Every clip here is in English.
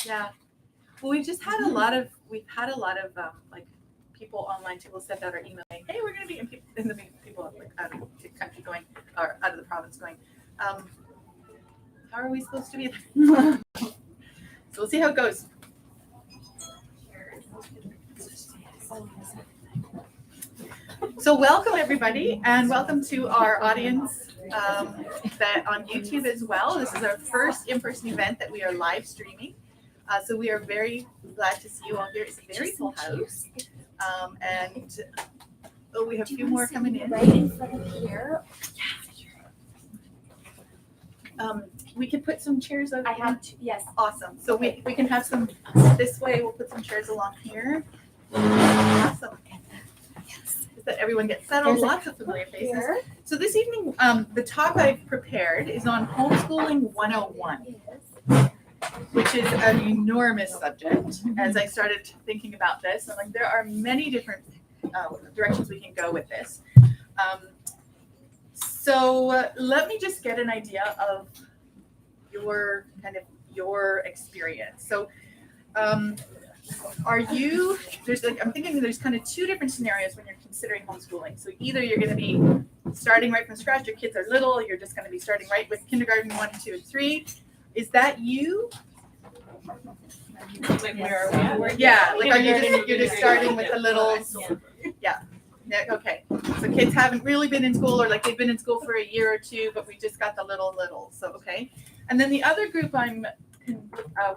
Yeah. Well, we've had a lot of like people online too will send out our email saying, hey, we're going to be in the people like out of the country going, or out of the province going, how are we supposed to be there? So we'll see how it goes. So welcome everybody, and welcome to our audience that on YouTube as well. This is our first in-person event that we are live streaming. So we are very glad to see you all here. It's a very full house. And we have a few more coming in. Right in front of here. We can put some chairs over here. I have to, yes. Awesome. So we can have some this way. We'll put some chairs along here. Awesome. Is that everyone gets settled? There's lots of familiar faces. Here. So this evening, the talk I've prepared is on Homeschooling 101. Which is an enormous subject. As I started thinking about this, I'm like, there are many different directions we can go with this. So let me just get an idea of your experience. So are you, I'm thinking there's kind of two different scenarios when you're considering homeschooling. So either you're going to be starting right from scratch, your kids are little, you're just going to be starting right with kindergarten 1, 2, and 3. Is that you? Like where are we? Yeah, like are you're just starting with the littles? Yeah. Okay. So kids haven't really been in school, or like they've been in school for a year or two, but we just got the littles. So okay. And then the other group I'm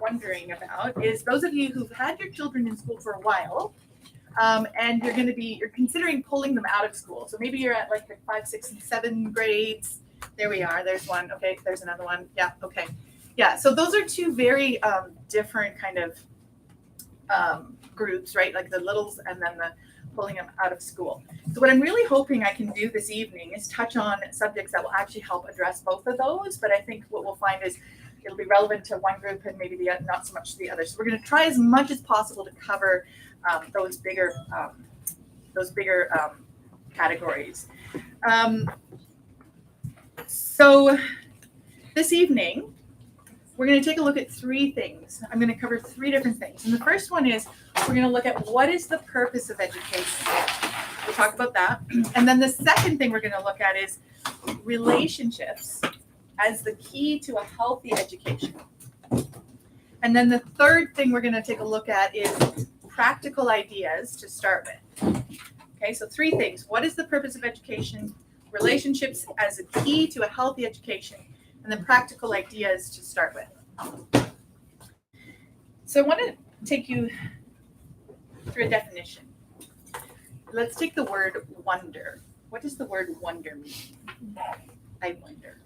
wondering about is those of you who've had your children in school for a while, and you're considering pulling them out of school. So maybe you're at like the 5, 6, and 7 grades. There we are. There's one. Okay. There's another one. Yeah. Okay. Yeah, so those are two very different kind of groups, right? Like the littles and then the pulling them out of school. So what I'm really hoping I can do this evening is touch on subjects that will actually help address both of those. But I think what we'll find is it'll be relevant to one group and maybe not so much to the other. So we're going to try as much as possible to cover those bigger categories. So this evening, we're going to take a look at 3 things. I'm going to cover 3 different things. And the first one is we're going to look at what is the purpose of education. We'll talk about that. And then the second thing we're going to look at is relationships as the key to a healthy education. And then the third thing we're going to take a look at is practical ideas to start with. Okay, so 3 things. What is the purpose of education? Relationships as a key to a healthy education. And then practical ideas to start with. So I want to take you through a definition. Let's take the word wonder. What does the word wonder mean? I wonder.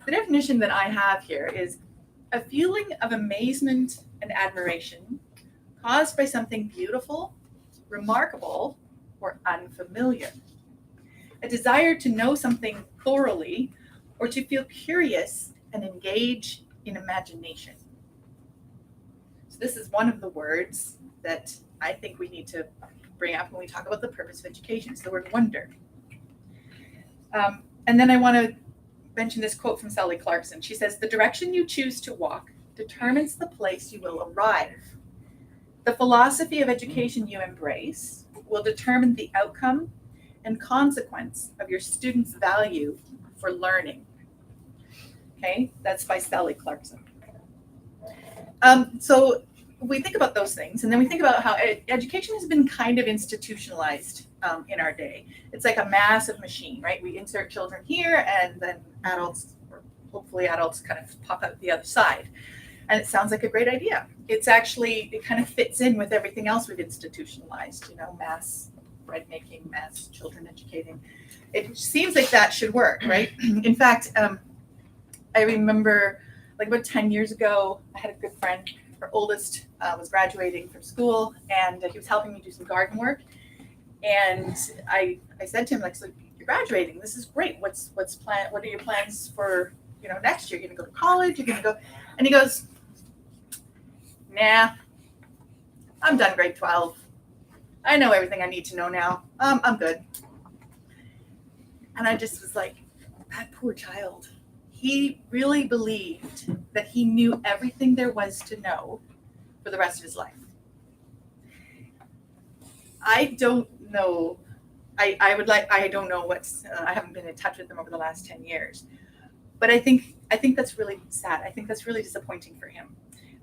The definition that I have here is a feeling of amazement and admiration caused by something beautiful, remarkable, or unfamiliar. A desire to know something thoroughly, or to feel curious and engage in imagination. So this is one of the words that I think we need to bring up when we talk about the purpose of education. It's the word wonder. And then I want to mention this quote from Sally Clarkson. She says, "The direction you choose to walk determines the place you will arrive. The philosophy of education you embrace will determine the outcome and consequence of your students' value for learning." Okay, that's by Sally Clarkson. So we think about those things, and then we think about how education has been kind of institutionalized in our day. It's like a massive machine, right? We insert children here, and then adults, or hopefully adults, kind of pop out the other side. And it sounds like a great idea. It kind of fits in with everything else we've institutionalized, mass bread making, mass children educating. It seems like that should work, right? In fact, I remember like about 10 years ago, I had a good friend, her oldest was graduating from school, and he was helping me do some garden work. And I said to him, like, so you're graduating, this is great. What are your plans for, next year? You're gonna go to college, you're gonna go, and he goes, nah, I'm done grade 12. I know everything I need to know now. I'm good. And I just was like, that poor child. He really believed that he knew everything there was to know for the rest of his life. I don't know. I don't know I haven't been in touch with them over the last 10 years. But I think that's really sad. I think that's really disappointing for him.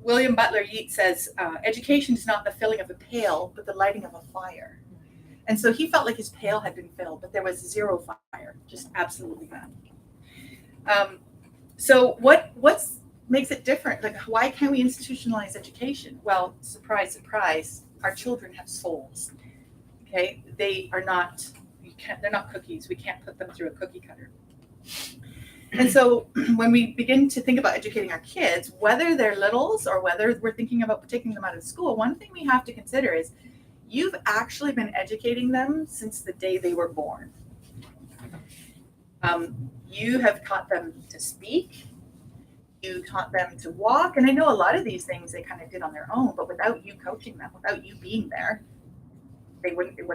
William Butler Yeats says, education is not the filling of a pail, but the lighting of a fire. And so he felt like his pail had been filled, but there was zero fire, just absolutely none. So what makes it different? Like, why can't we institutionalize education? Well, surprise, surprise, our children have souls. Okay, they are not. They're not cookies. We can't put them through a cookie cutter. And so when we begin to think about educating our kids, whether they're littles or whether we're thinking about taking them out of school, one thing we have to consider is you've actually been educating them since the day they were born. You have taught them to speak. You taught them to walk. And I know a lot of these things they kind of did on their own, but without you coaching them, without you being there,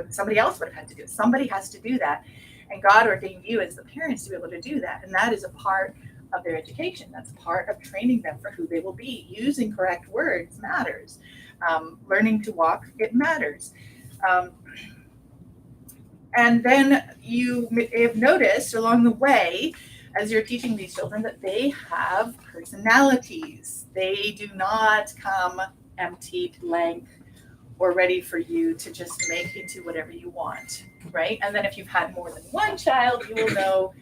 somebody else would have had to do it. Somebody has to do that. And God ordained you as the parents to be able to do that. And that is a part of their education. That's part of training them for who they will be. Using correct words matters. Learning to walk, it matters. And then you may have noticed along the way, as you're teaching these children, that they have personalities. They do not come empty, blank, or ready for you to just make into whatever you want, right? And then if you've had more than one child, you will know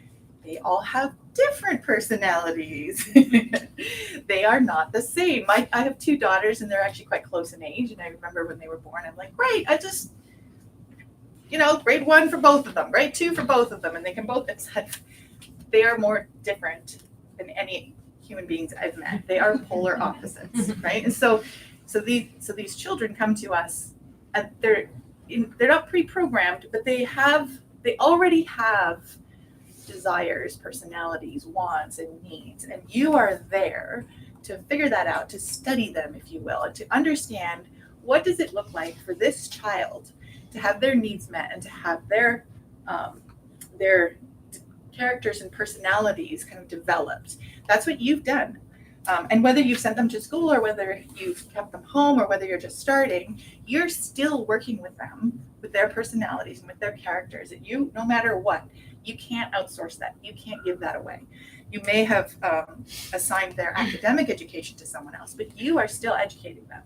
they all have different personalities. They are not the same. I have two daughters, and they're actually quite close in age. And I remember when they were born, I'm like, great, grade 1 for both of them, grade 2 for both of them. And they can both, they are more different than any human beings I've met. They are polar opposites, right? And so these children come to us, and they're not pre-programmed, but they already have desires, personalities, wants, and needs, and you are there to figure that out, to study them, if you will, and to understand what does it look like for this child to have their needs met and to have their characters and personalities kind of developed. That's what you've done. And whether you've sent them to school or whether you've kept them home or whether you're just starting, you're still working with them, with their personalities and with their characters. And you, no matter what, you can't outsource that. You can't give that away. You may have assigned their academic education to someone else, but you are still educating them.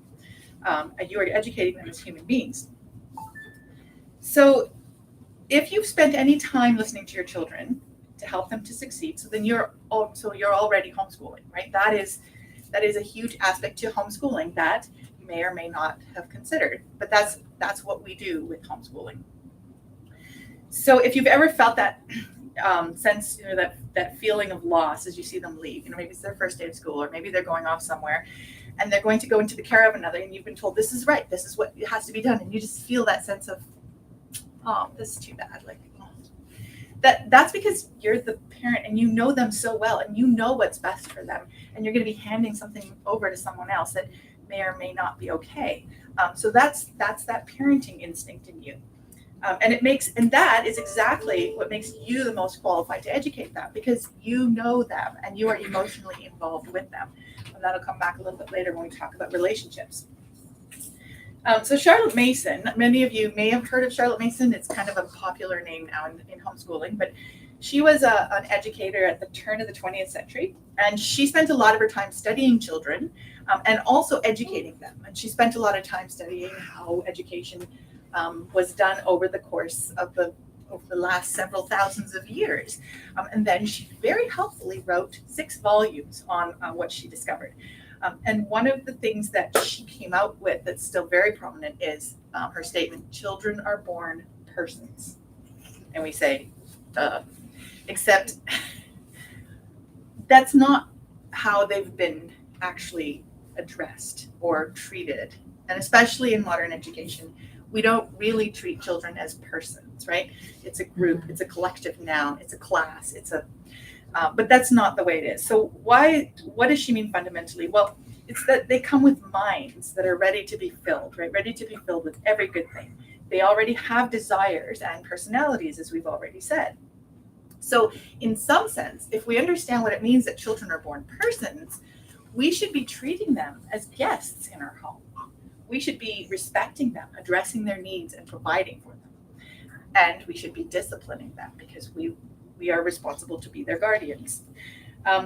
And you are educating them as human beings. So if you've spent any time listening to your children to help them to succeed, so then you're already homeschooling, right? That is a huge aspect to homeschooling that you may or may not have considered, but that's what we do with homeschooling. So if you've ever felt that sense, that feeling of loss as you see them leave, maybe it's their first day of school, or maybe they're going off somewhere and they're going to go into the care of another, and you've been told this is right, this is what has to be done, and you just feel that sense of, oh, this is too bad, like, that's because you're the parent and you know them so well and you know what's best for them, and you're going to be handing something over to someone else that may or may not be okay. So that's that parenting instinct in you, and that is exactly what makes you the most qualified to educate them, because you know them and you are emotionally involved with them, and that'll come back a little bit later when we talk about relationships. So Charlotte Mason, many of you may have heard of Charlotte Mason. It's kind of a popular name now in homeschooling, but she was an educator at the turn of the 20th century, and she spent a lot of her time studying children and also educating them. And she spent a lot of time studying how education was done over the course of the last several thousands of years. And then she very helpfully wrote 6 volumes on what she discovered. And one of the things that she came out with that's still very prominent is her statement, children are born persons. And we say, except that's not how they've been actually addressed or treated. And especially in modern education, we don't really treat children as persons, right? It's a group, it's a collective noun, it's a class, but that's not the way it is. So what does she mean fundamentally? Well, it's that they come with minds that are ready to be filled, right? Ready to be filled with every good thing. They already have desires and personalities, as we've already said. So in some sense, if we understand what it means that children are born persons, we should be treating them as guests in our home. We should be respecting them, addressing their needs, and providing for them. And we should be disciplining them because we are responsible to be their guardians.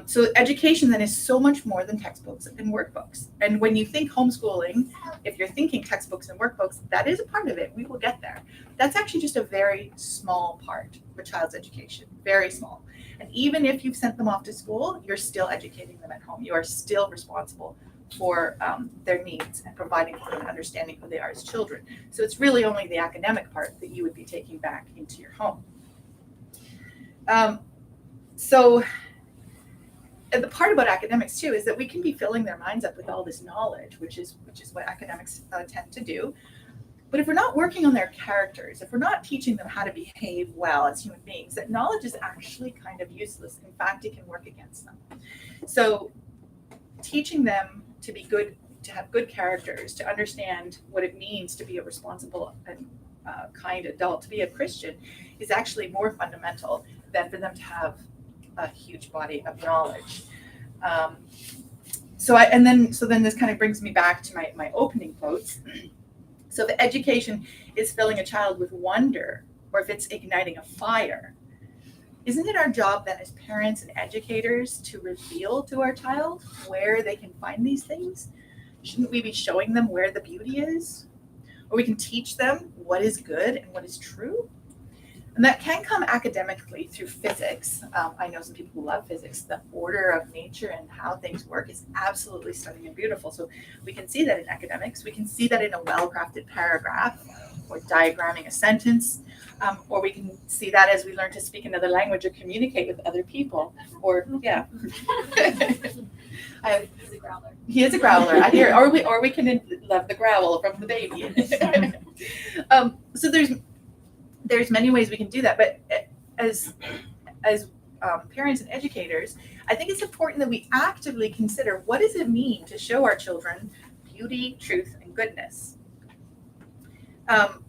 So education then is so much more than textbooks and workbooks. And when you think homeschooling, if you're thinking textbooks and workbooks, that is a part of it. We will get there. That's actually just a very small part of a child's education, very small. And even if you've sent them off to school, you're still educating them at home. You are still responsible for their needs and providing for them and understanding who they are as children. So it's really only the academic part that you would be taking back into your home. And the part about academics too is that we can be filling their minds up with all this knowledge, which is what academics tend to do. But if we're not working on their characters, if we're not teaching them how to behave well as human beings, that knowledge is actually kind of useless. In fact, it can work against them. So teaching them to be good, to have good characters, to understand what it means to be a responsible and kind adult, to be a Christian, is actually more fundamental than for them to have a huge body of knowledge. So then this kind of brings me back to my opening quotes. So if education is filling a child with wonder, or if it's igniting a fire, isn't it our job then as parents and educators to reveal to our child where they can find these things? Shouldn't we be showing them where the beauty is? Or we can teach them what is good and what is true? And that can come academically through physics. I know some people who love physics. The order of nature and how things work is absolutely stunning and beautiful. So we can see that in academics. We can see that in a well-crafted paragraph or diagramming a sentence. Or we can see that as we learn to speak another language or communicate with other people. Or, yeah. He's a growler. He is a growler. I hear. Or we can love the growl from the baby. So there's many ways we can do that, but as parents and educators, I think it's important that we actively consider what does it mean to show our children beauty, truth, and goodness. And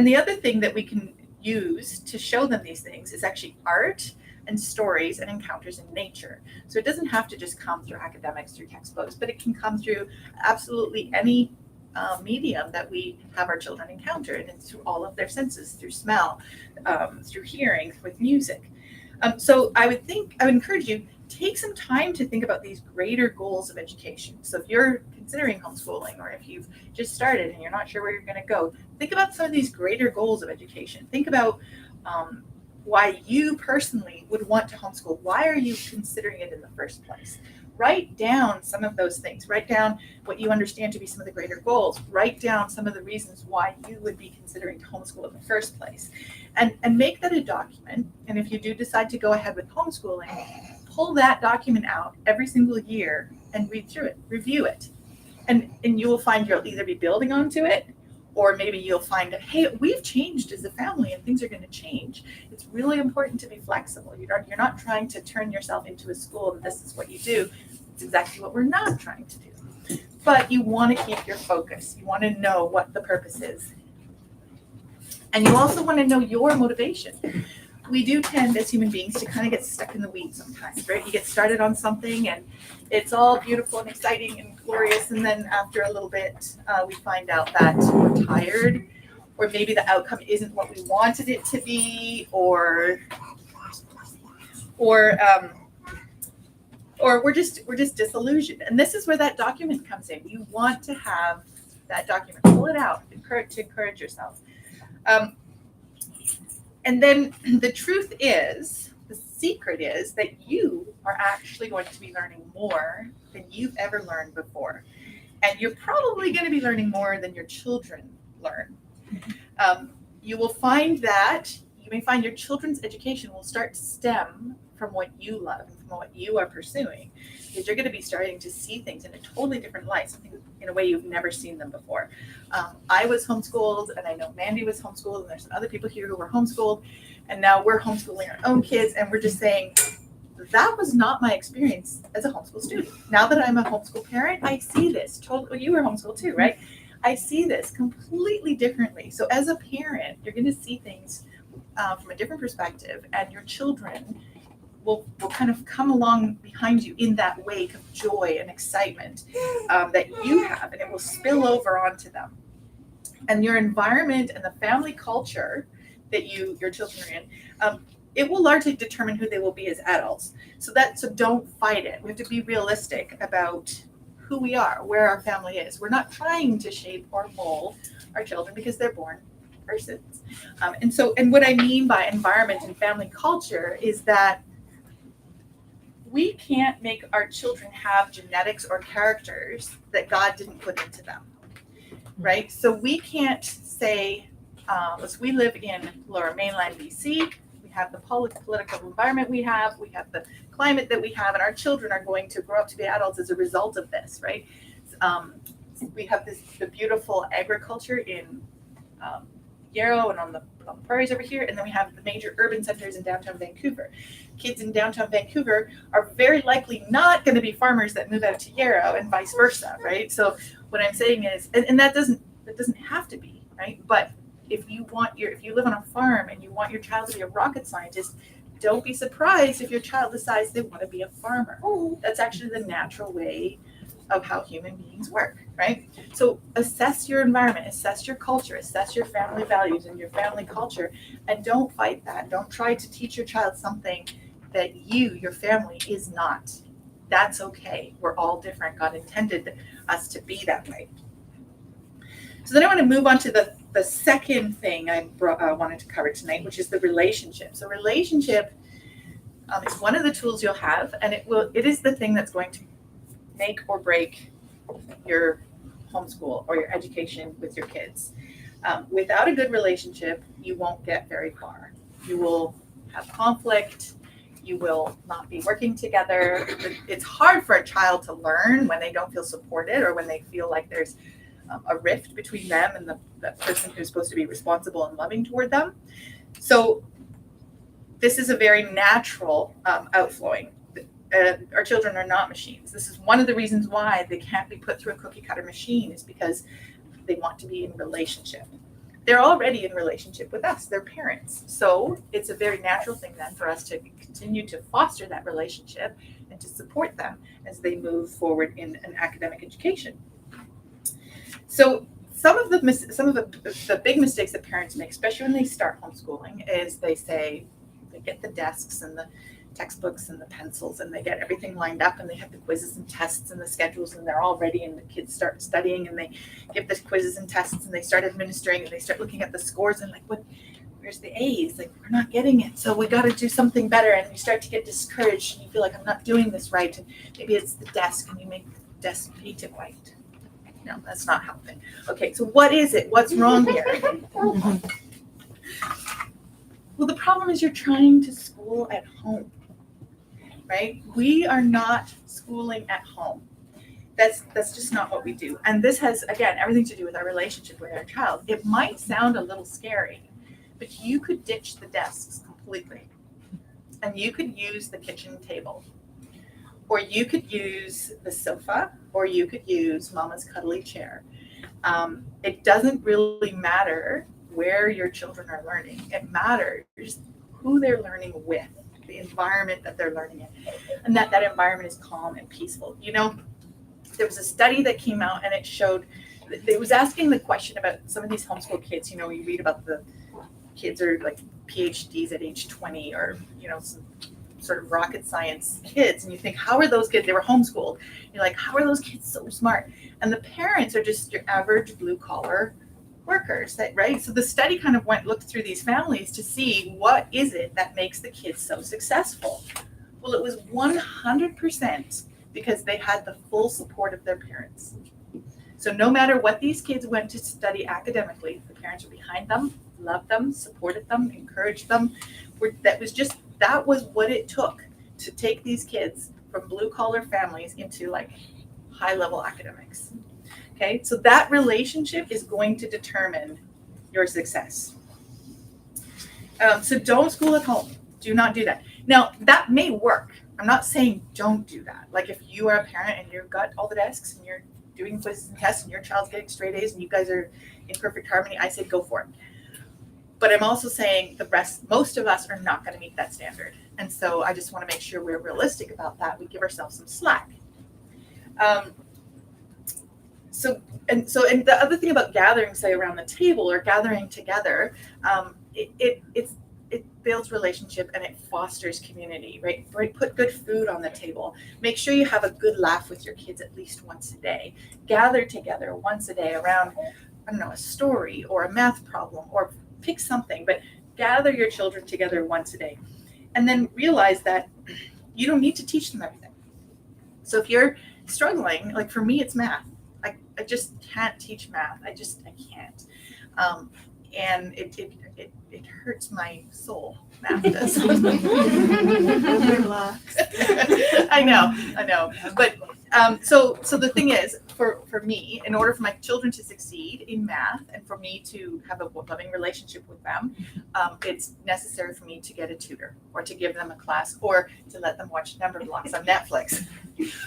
the other thing that we can use to show them these things is actually art and stories and encounters in nature. So it doesn't have to just come through academics, through textbooks, but it can come through absolutely any medium that we have our children encounter, and it's through all of their senses, through smell, through hearing, with music. So I would encourage you, take some time to think about these greater goals of education. So if you're considering homeschooling, or if you've just started and you're not sure where you're going to go, think about some of these greater goals of education. Think about why you personally would want to homeschool. Why are you considering it in the first place? Write down some of those things. Write down what you understand to be some of the greater goals. Write down some of the reasons why you would be considering to homeschool in the first place. And make that a document. And if you do decide to go ahead with homeschooling, pull that document out every single year and read through it, review it. And you will find you'll either be building onto it, or maybe you'll find that, hey, we've changed as a family and things are going to change. It's really important to be flexible. You're not trying to turn yourself into a school and this is what you do. It's exactly what we're not trying to do. But you want to keep your focus. You want to know what the purpose is. And you also want to know your motivation. We do tend as human beings to kind of get stuck in the weeds sometimes, right? You get started on something and it's all beautiful and exciting and glorious. And then after a little bit, we find out that we're tired, or maybe the outcome isn't what we wanted it to be, or we're just disillusioned. And this is where that document comes in. You want to have that document, pull it out, to encourage yourself. And then the truth is, the secret is that you are actually going to be learning more than you've ever learned before. And you're probably going to be learning more than your children learn. You will find that, you may find your children's education will start to stem from what you love and from what you are pursuing. Because you're going to be starting to see things in a totally different light, something in a way you've never seen them before. I was homeschooled, and I know Mandy was homeschooled, and there's some other people here who were homeschooled, and now we're homeschooling our own kids, and we're just saying, that was not my experience as a homeschool student. Now that I'm a homeschool parent, I see this totally. You were homeschooled too, right? I see this completely differently. So as a parent, you're going to see things from a different perspective, and your children will kind of come along behind you in that wake of joy and excitement that you have, and it will spill over onto them. And your environment and the family culture that your children are in, it will largely determine who they will be as adults. So don't fight it. We have to be realistic about who we are, where our family is. We're not trying to shape or mold our children because they're born persons. And what I mean by environment and family culture is that we can't make our children have genetics or characters that God didn't put into them, right? So we can't say, we live in Lower Mainland BC, we have the political environment we have the climate that we have, and our children are going to grow up to be adults as a result of this, right? We have the beautiful agriculture in Yarrow and on the prairies over here, and then we have the major urban centers in downtown Vancouver. Kids in downtown Vancouver are very likely not going to be farmers that move out to Yarrow, and vice versa, right? So what I'm saying is, and that doesn't have to be, right? But if you live on a farm and you want your child to be a rocket scientist, don't be surprised if your child decides they want to be a farmer. That's actually the natural way of how human beings work, right? So assess your environment, assess your culture, assess your family values and your family culture, and don't fight that. Don't try to teach your child something that your family, is not. That's okay. We're all different. God intended us to be that way. So then I want to move on to the second thing I wanted to cover tonight, which is the relationship. So relationship is one of the tools you'll have, and it is the thing that's going to make or break your homeschool or your education with your kids. Without a good relationship, you won't get very far. You will have conflict. You will not be working together. It's hard for a child to learn when they don't feel supported or when they feel like there's a rift between them and the person who's supposed to be responsible and loving toward them. So this is a very natural outflowing. Our children are not machines. This is one of the reasons why they can't be put through a cookie cutter machine, is because they want to be in relationship. They're already in relationship with us, their parents. So it's a very natural thing then for us to continue to foster that relationship and to support them as they move forward in an academic education. So some of the big mistakes that parents make, especially when they start homeschooling, is they get the desks and the textbooks and the pencils and they get everything lined up and they have the quizzes and tests and the schedules and they're all ready and the kids start studying and they give the quizzes and tests and they start administering and they start looking at the scores and where's the A's? Like, we're not getting it. So we got to do something better. And you start to get discouraged and you feel like, I'm not doing this right. And maybe it's the desk and you make the desk paint it white. No, that's not helping. Okay, so what is it? What's wrong here? Well, the problem is you're trying to school at home, right? We are not schooling at home. That's just not what we do. And this has, again, everything to do with our relationship with our child. It might sound a little scary, but you could ditch the desks completely. And you could use the kitchen table. Or you could use the sofa, or you could use Mama's cuddly chair. It doesn't really matter where your children are learning. It matters who they're learning with, the environment that they're learning in, and that environment is calm and peaceful. You know, there was a study that came out and it was asking the question about some of these homeschool kids. You know, you read about the kids are like PhDs at age 20 or, you know, some sort of rocket science kids, and you think, how are those kids? They were homeschooled. You're like, how are those kids so smart? And the parents are just your average blue collar workers, right? So the study kind of looked through these families to see what is it that makes the kids so successful. Well, it was 100% because they had the full support of their parents. So no matter what these kids went to study academically, the parents were behind them, loved them, supported them, encouraged them. That was what it took to take these kids from blue collar families into like high level academics. Okay, so that relationship is going to determine your success. So don't school at home. Do not do that. Now, that may work. I'm not saying don't do that. Like if you are a parent and you've got all the desks and you're doing quizzes and tests and your child's getting straight A's and you guys are in perfect harmony, I say go for it. But I'm also saying most of us are not going to meet that standard. And so I just want to make sure we're realistic about that. We give ourselves some slack. So the other thing about gathering, say, around the table or gathering together, it builds relationship and it fosters community, right? Put good food on the table. Make sure you have a good laugh with your kids at least once a day. Gather together once a day around, I don't know, a story or a math problem, or pick something, but gather your children together once a day. And then realize that you don't need to teach them everything. So if you're struggling, like for me, it's math. I just can't teach math. I can't. And it hurts my soul. Math does. Relax. I know. But so the thing is, for me, in order for my children to succeed in math and for me to have a loving relationship with them, it's necessary for me to get a tutor or to give them a class or to let them watch number blocks on Netflix.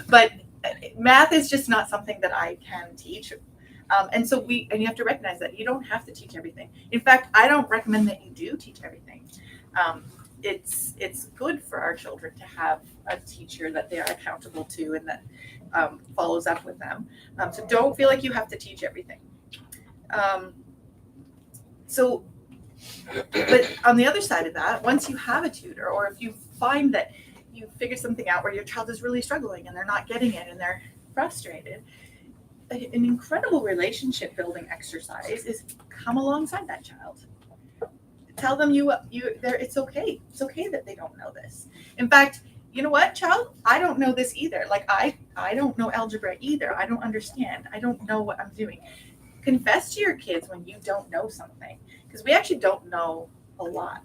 But math is just not something that I can teach. And you have to recognize that you don't have to teach everything. In fact, I don't recommend that you do teach everything. It's good for our children to have a teacher that they are accountable to and that follows up with them. So don't feel like you have to teach everything. But on the other side of that, once you have a tutor, or if you find that you figure something out where your child is really struggling and they're not getting it and they're frustrated, an incredible relationship building exercise is come alongside that child. Tell them it's okay. It's okay that they don't know this. In fact, you know what, child? I don't know this either. Like I don't know algebra either. I don't understand. I don't know what I'm doing. Confess to your kids when you don't know something, because we actually don't know a lot.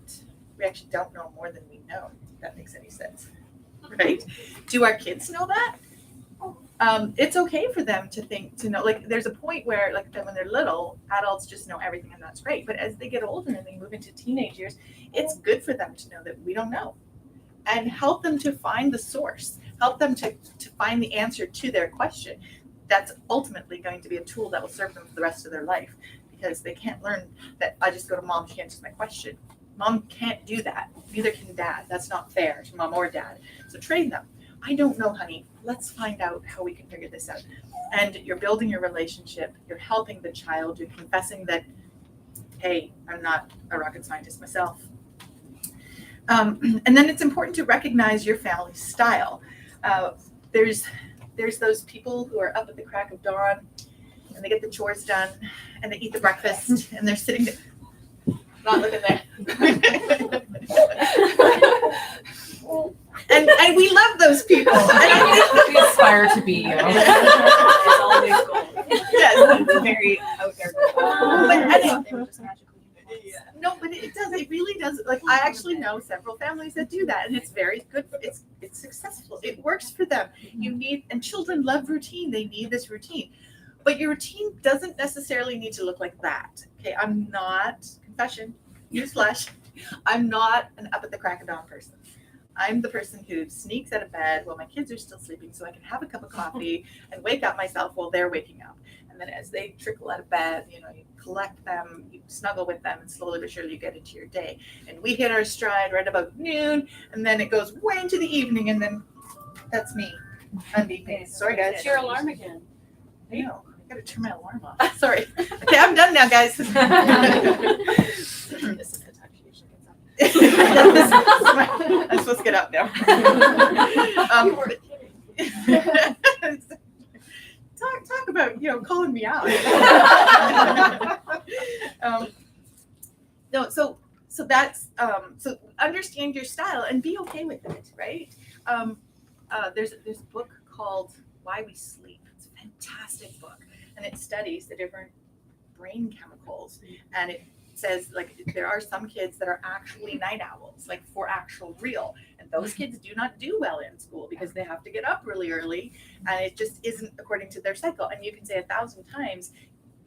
We actually don't know more than we know, if that makes any sense. Right? Do our kids know that? It's okay for them to know, like there's a point where like when they're little, adults just know everything and that's great. But as they get older and they move into teenage years, it's good for them to know that we don't know, and help them to find the source, help them to find the answer to their question. That's ultimately going to be a tool that will serve them for the rest of their life, because they can't learn that I just go to mom, she answers my question. Mom can't do that. Neither can dad. That's not fair to mom or dad. So train them. I don't know, honey. Let's find out how we can figure this out. And you're building your relationship. You're helping the child. You're confessing that, hey, I'm not a rocket scientist myself. And then it's important to recognize your family's style. There's those people who are up at the crack of dawn and they get the chores done and they eat the breakfast and they're sitting there. Not looking there. and we love those people. And I think we aspire to be you. It's always gold. Yes, it's very out there. But it does. It really does. Like I actually know several families that do that, and it's very good. It's successful. It works for them. And children love routine. They need this routine. But your routine doesn't necessarily need to look like that. Okay, I'm not, confession, newsflash, I'm not an up at the crack of dawn person. I'm the person who sneaks out of bed while my kids are still sleeping so I can have a cup of coffee and wake up myself while they're waking up. And then as they trickle out of bed, you collect them, you snuggle with them, and slowly but surely you get into your day. And we hit our stride right about noon, and then it goes way into the evening, and then that's me. I'm beeping. Sorry, guys. It's your alarm again. I know. I gotta turn my alarm off. Sorry. Okay, I'm done now, guys. This is the time she usually gets up. I'm supposed to get up now. Talk about calling me out. No, so that's so understand your style and be okay with it, right? There's a book called Why We Sleep. It's a fantastic book. And it studies the different brain chemicals, and it says like there are some kids that are actually night owls, like for actual real, and those kids do not do well in school because they have to get up really early, and it just isn't according to their cycle. And you can say 1,000 times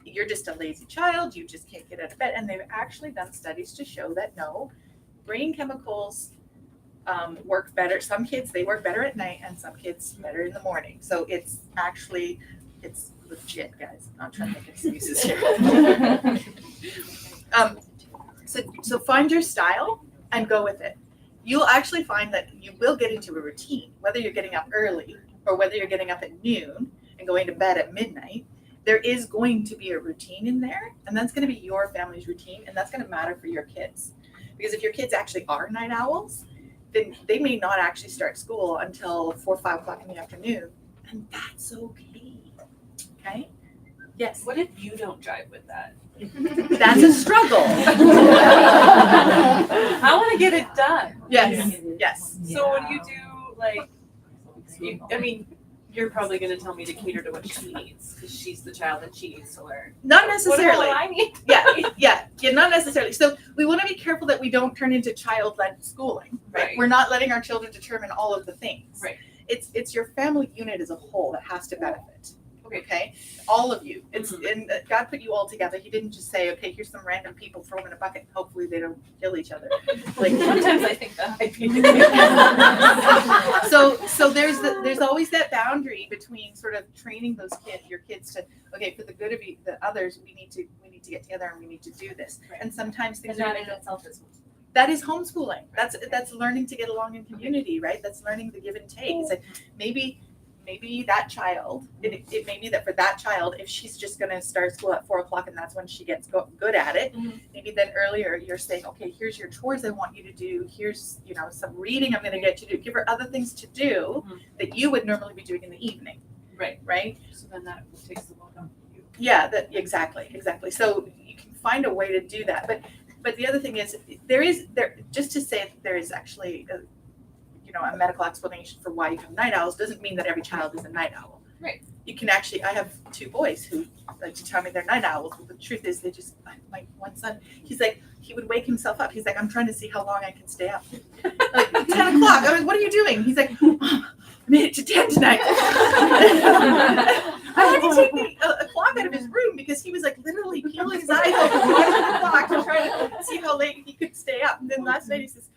you're just a lazy child, you just can't get out of bed, and they've actually done studies to show that no, brain chemicals work better. Some kids, they work better at night, and some kids better in the morning. So it's legit, guys. I'm not trying to make excuses here. So find your style and go with it. you'll actually find that you will get into a routine, whether you're getting up early or whether you're getting up at noon and going to bed at midnight. There is going to be a routine in there, and that's going to be your family's routine, and that's going to matter for your kids. Because if your kids actually are night owls, then they may not actually start school until 4 or 5 o'clock in the afternoon, and that's okay. Okay? Yes. What if you don't jive with that? That's a struggle. I want to get it done. Yes. Yes. So when you do like, I mean, you're probably going to tell me to cater to what she needs because she's the child and she needs to learn. Not necessarily. What do I need? Yeah, not necessarily. So we want to be careful that we don't turn into child-led schooling, right? Right. We're not letting our children determine all of the things. Right. It's your family unit as a whole that has to benefit. Okay. Okay, all of you. And God put you all together. He didn't just say, okay, here's some random people, throw them in a bucket. Hopefully they don't kill each other. Like Sometimes I think that. so there's always that boundary between sort of training your kids to, okay, for the good of the others, we need to get together and we need to do this. Right. And sometimes things And are that in itself is that is homeschooling. That's learning to get along in community, right? That's learning the give and take. It's like maybe that child, it may be that for that child, if she's just going to start school at 4 o'clock and that's when she gets good at it, maybe then earlier you're saying, okay, here's your chores I want you to do. Here's, some reading I'm going to get you to do. Give her other things to do that you would normally be doing in the evening. Right? So then that takes the load off you. Yeah, exactly. So you can find a way to do that. But the other thing is there just to say that there is actually a medical explanation for why you have night owls doesn't mean that every child is a night owl. Right. You can actually, I have 2 boys who like to tell me they're night owls, but the truth is my one son, he's like, he would wake himself up. He's like, I'm trying to see how long I can stay up. Like 10 o'clock. I'm like, what are you doing? He's like, I made it to 10 tonight. I had to take the clock out of his room because he was like literally peeling his eyes open the clock to try to see how late he could stay up. And then last night he says,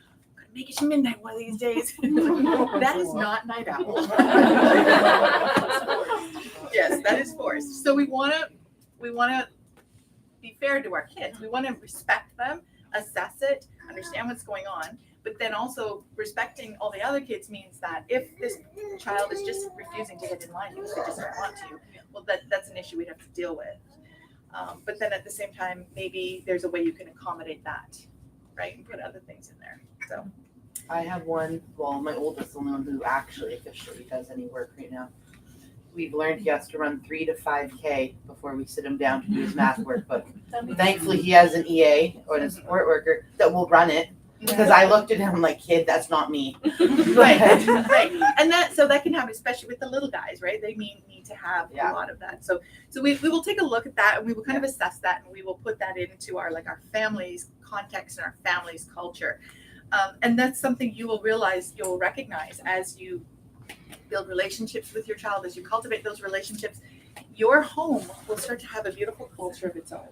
make it to midnight one of these days. That is not night owl. Yes, that is forced. So we want to be fair to our kids. We want to respect them, assess it, understand what's going on. But then also respecting all the other kids means that if this child is just refusing to get in line because they just don't want to, well, that's an issue we'd have to deal with. But then at the same time, maybe there's a way you can accommodate that, right? And put other things in there. So I have one, my oldest, the only one who actually officially does any work right now. We've learned he has to run 3 to 5K before we sit him down to do his math workbook. Thankfully, he has an EA or a support worker that will run it. Because I looked at him like, kid, that's not me. Right. And that can happen, especially with the little guys, right? They need to have a lot of that. So we will take a look at that and we will kind of assess that and we will put that into our family's context and our family's culture. And that's something you'll recognize as you build relationships with your child, as you cultivate those relationships. Your home will start to have a beautiful culture of its own.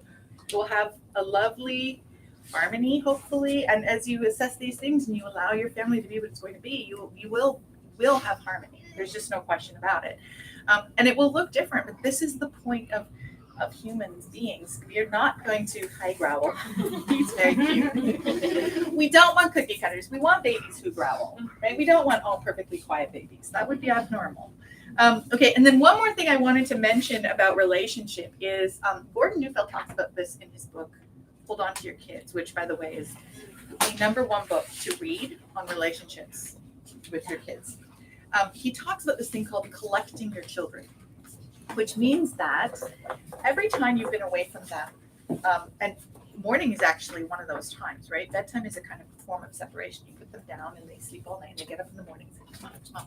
It will have a lovely harmony, hopefully, and as you assess these things and you allow your family to be what it's going to be, you will have harmony. There's just no question about it. And it will look different, but this is the point of humans beings. We are not going to high growl. He's very cute. We don't want cookie cutters. We want babies who growl, right? We don't want all perfectly quiet babies. That would be abnormal. Okay, and then one more thing I wanted to mention about relationship is Gordon Neufeld talks about this in his book, Hold On to Your Kids, which, by the way, is the #1 book to read on relationships with your kids. He talks about this thing called collecting your children, which means that every time you've been away from them, and morning is actually one of those times, right? Bedtime is a kind of form of separation. You put them down and they sleep all night and they get up in the morning and say, come on.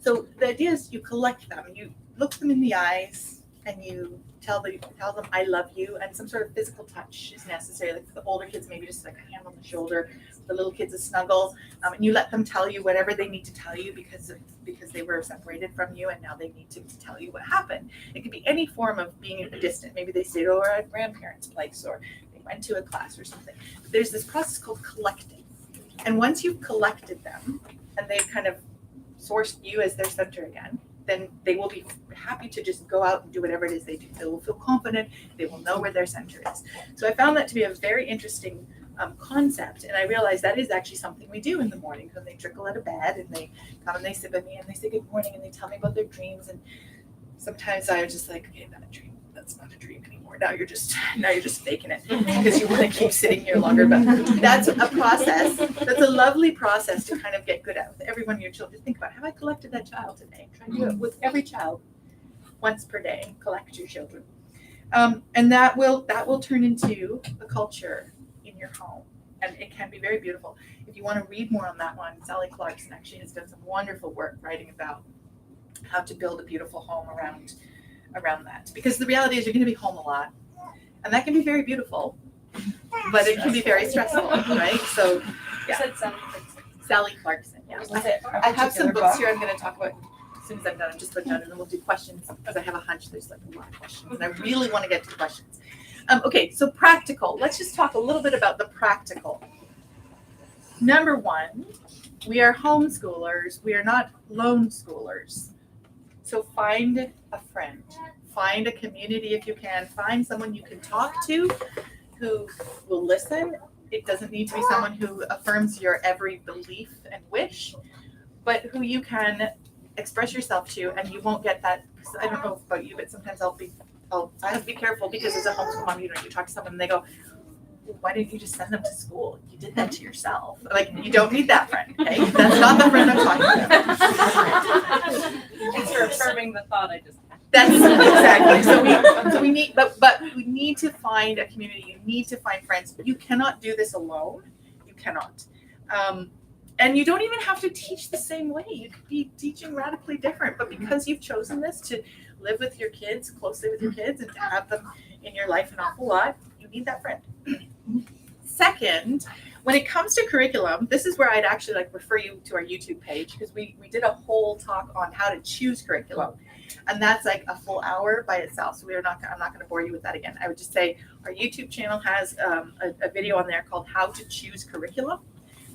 So the idea is you collect them, you look them in the eyes, and you tell them I love you, and some sort of physical touch is necessary. Like for the older kids, maybe just like a hand on the shoulder. For the little kids, a snuggle, and you let them tell you whatever they need to tell you because they were separated from you, and now they need to tell you what happened. It could be any form of being distant. Maybe they stayed over at a grandparent's place, or they went to a class or something. But there's this process called collecting, and once you've collected them, and they've kind of sourced you as their center again, then they will be happy to just go out and do whatever it is they do. They will feel confident. They will know where their center is. So I found that to be a very interesting concept. And I realized that is actually something we do in the morning when they trickle out of bed and they come and they sit with me and they say good morning and they tell me about their dreams. And sometimes I was just like, okay, that dream, that's not a dream anymore. Now you're just faking it because you want to keep sitting here longer. But that's a process. That's a lovely process to kind of get good at with every one of your children. Think about, have I collected that child today? Try to do it with every child once per day. Collect your children. And that will turn into a culture in your home, and it can be very beautiful. If you want to read more on that one, Sally Clarkson actually has done some wonderful work writing about how to build a beautiful home around that. Because the reality is you're going to be home a lot, and that can be very beautiful, but it can be very stressful, right? So, yeah. You said Sally Clarkson, yeah. I have some books here I'm going to talk about as soon as I'm done. I'm just putting down, and then we'll do questions because I have a hunch there's like a lot of questions, and I really want to get to the questions. Okay, so practical. Let's just talk a little bit about the practical. Number one, we are homeschoolers. We are not lone schoolers. So find a friend. Find a community if you can. Find someone you can talk to who will listen. It doesn't need to be someone who affirms your every belief and wish, but who you can express yourself to, and you won't get that. I don't know about you, but sometimes I have to be careful because as a homeschool mom, you talk to someone and they go, why didn't you just send them to school? You did that to yourself. Like, you don't need that friend, okay? That's not the friend I'm talking about. Thanks for affirming the thought I just had. That's exactly. So we need, but we need to find a community. You need to find friends. You cannot do this alone. You cannot. And you don't even have to teach the same way. You could be teaching radically different, but because you've chosen this to live with your kids, closely with your kids, and to have them in your life an awful lot, you need that friend. Second, when it comes to curriculum, this is where I'd actually refer you to our YouTube page, because we did a whole talk on how to choose curriculum, and that's like a full hour by itself. So I'm not going to bore you with that again. I would just say our YouTube channel has a video on there called How to Choose Curriculum,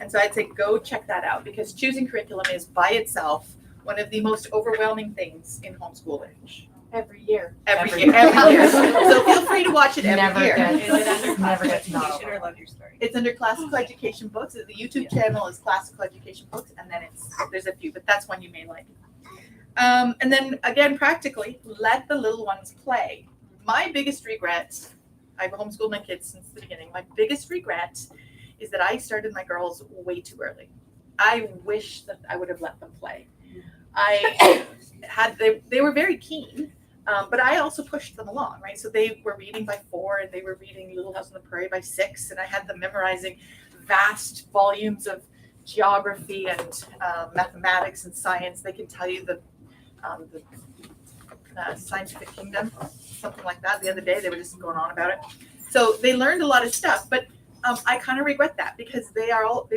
and so I'd say go check that out, because choosing curriculum is by itself one of the most overwhelming things in homeschooling. Every year. Every year. So feel free to watch it every year. Is it under Never classical gets not education or Love Your Story? It's under classical education books. The YouTube channel is classical education books, and then there's a few, but that's one you may like. And then again, practically, let the little ones play. My biggest regret, I've homeschooled my kids since the beginning. My biggest regret is that I started my girls way too early. I wish that I would have let them play. They were very keen. But I also pushed them along, right? So they were reading by 4, and they were reading Little House on the Prairie by 6, and I had them memorizing vast volumes of geography and mathematics and science. They can tell you the scientific kingdom, something like that. The other day, they were just going on about it. So they learned a lot of stuff, but I kind of regret that, because they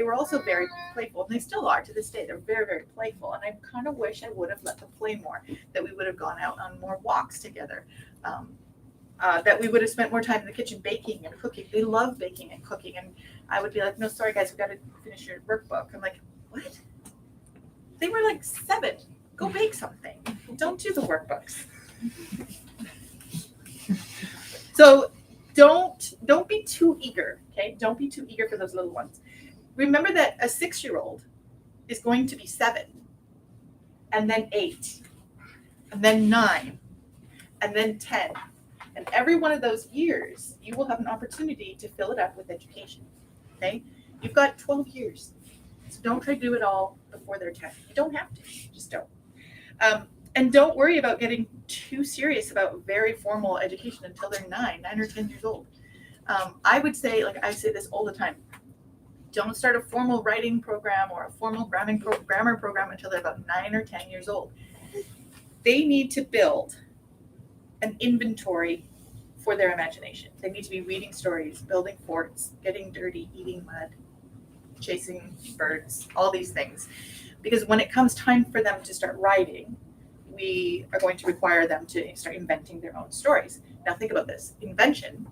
were also very playful, and they still are to this day. They're very, very playful, and I kind of wish I would have let them play more, that we would have gone out on more walks together, that we would have spent more time in the kitchen baking and cooking. They love baking and cooking, and I would be like, no, sorry guys, we got to finish your workbook. I'm like, what? They were like 7. Go bake something. Don't do the workbooks. So don't be too eager, okay? Don't be too eager for those little ones. Remember that a 6-year-old is going to be 7, and then 8, and then 9, and then 10. And every one of those years, you will have an opportunity to fill it up with education, okay? You've got 12 years, so don't try to do it all before they're 10. You don't have to, just don't. And don't worry about getting too serious about very formal education until they're 9 or 10 years old. I would say, I say this all the time, don't start a formal writing program or a formal grammar program until they're about 9 or 10 years old. They need to build an inventory for their imagination. They need to be reading stories, building forts, getting dirty, eating mud, chasing birds, all these things. Because when it comes time for them to start writing, we are going to require them to start inventing their own stories. Now think about this. Invention,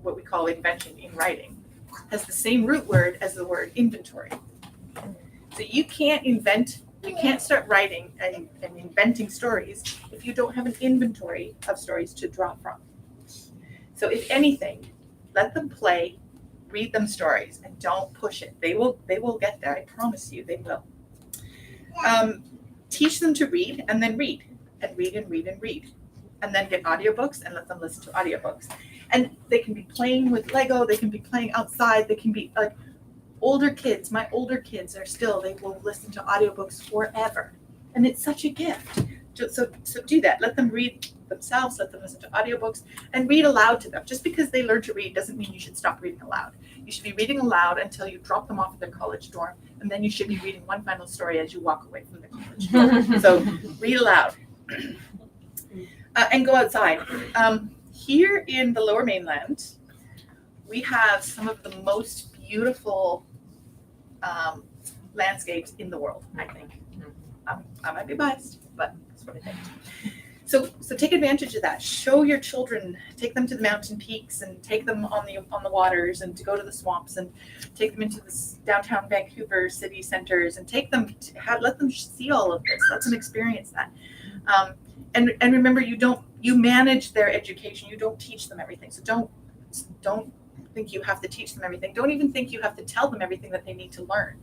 what we call invention in writing, has the same root word as the word inventory. So you can't start writing and inventing stories if you don't have an inventory of stories to draw from. So if anything, let them play read them stories and don't push it. They will get there. I promise you they will. Teach them to read and then read and read and read and read. And then get audiobooks and let them listen to audiobooks. And they can be playing with Lego, they can be playing outside, they can be like older kids. My older kids are still, they will listen to audiobooks forever. And it's such a gift. So do that. Let them read themselves, let them listen to audiobooks, and read aloud to them. Just because they learn to read doesn't mean you should stop reading aloud. You should be reading aloud until you drop them off at their college dorm, and then you should be reading one final story as you walk away from the college dorm. So read aloud. And go outside. Here in the Lower Mainland, we have some of the most beautiful landscapes in the world, I think. I might be biased, but that's what I think. So take advantage of that. Show your children, take them to the mountain peaks and take them on the waters and to go to the swamps and take them into the downtown Vancouver city centers and take them to let them see all of this. Let them experience that. And remember, you manage their education. You don't teach them everything. So don't think you have to teach them everything. Don't even think you have to tell them everything that they need to learn.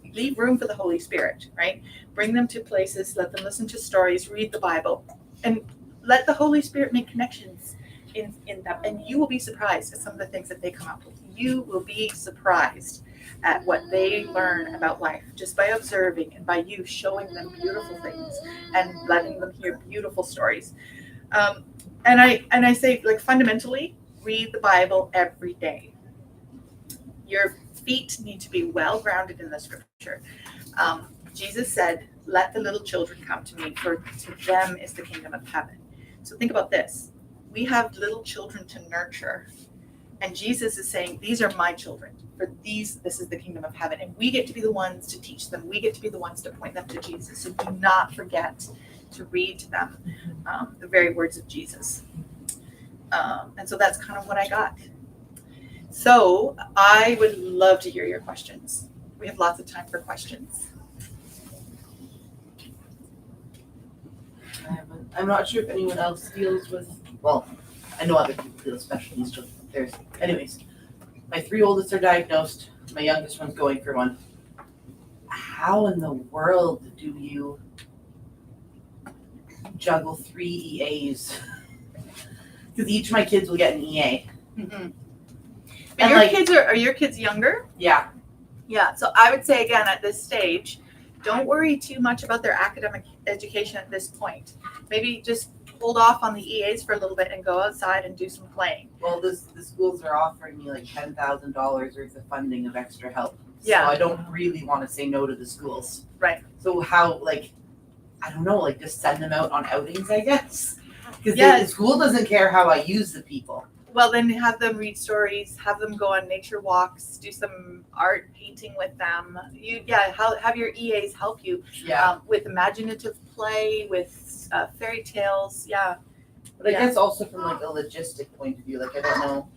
You leave room for the Holy Spirit, right? Bring them to places, let them listen to stories, read the Bible, and let the Holy Spirit make connections in them. And you will be surprised at some of the things that they come up with. You will be surprised at what they learn about life just by observing and by you showing them beautiful things and letting them hear beautiful stories. And I say, like, fundamentally, read the Bible every day. Your feet need to be well grounded in the scripture. Jesus said, let the little children come to me, for to them is the kingdom of heaven. So think about this. We have little children to nurture. And Jesus is saying, these are my children. For this is the kingdom of heaven. And we get to be the ones to teach them. We get to be the ones to point them to Jesus. So do not forget to read to them the very words of Jesus. And so that's kind of what I got. So I would love to hear your questions. We have lots of time for questions. I'm not sure if anyone else deals with, well, I know other people deal with special needs children. Anyways, my 3 oldest are diagnosed. My youngest one's going for one. How in the world do you juggle 3 EAs? Because each of my kids will get an EA. Mm-hmm. And your kids are your kids younger? Yeah. Yeah. So I would say, again, at this stage, don't worry too much about their academic education at this point. Maybe just hold off on the EAs for a little bit and go outside and do some playing. Well, the schools are offering me like $10,000 worth of funding of extra help. Yeah. So I don't really want to say no to the schools. Right. So how, like, I don't know, like, just send them out on outings, I guess? Because the school doesn't care how I use the people. Well, then have them read stories, have them go on nature walks, do some art painting with them. Have your EAs help you with imaginative play, with fairy tales. Yeah. But I guess also from like a logistic point of view, like I don't know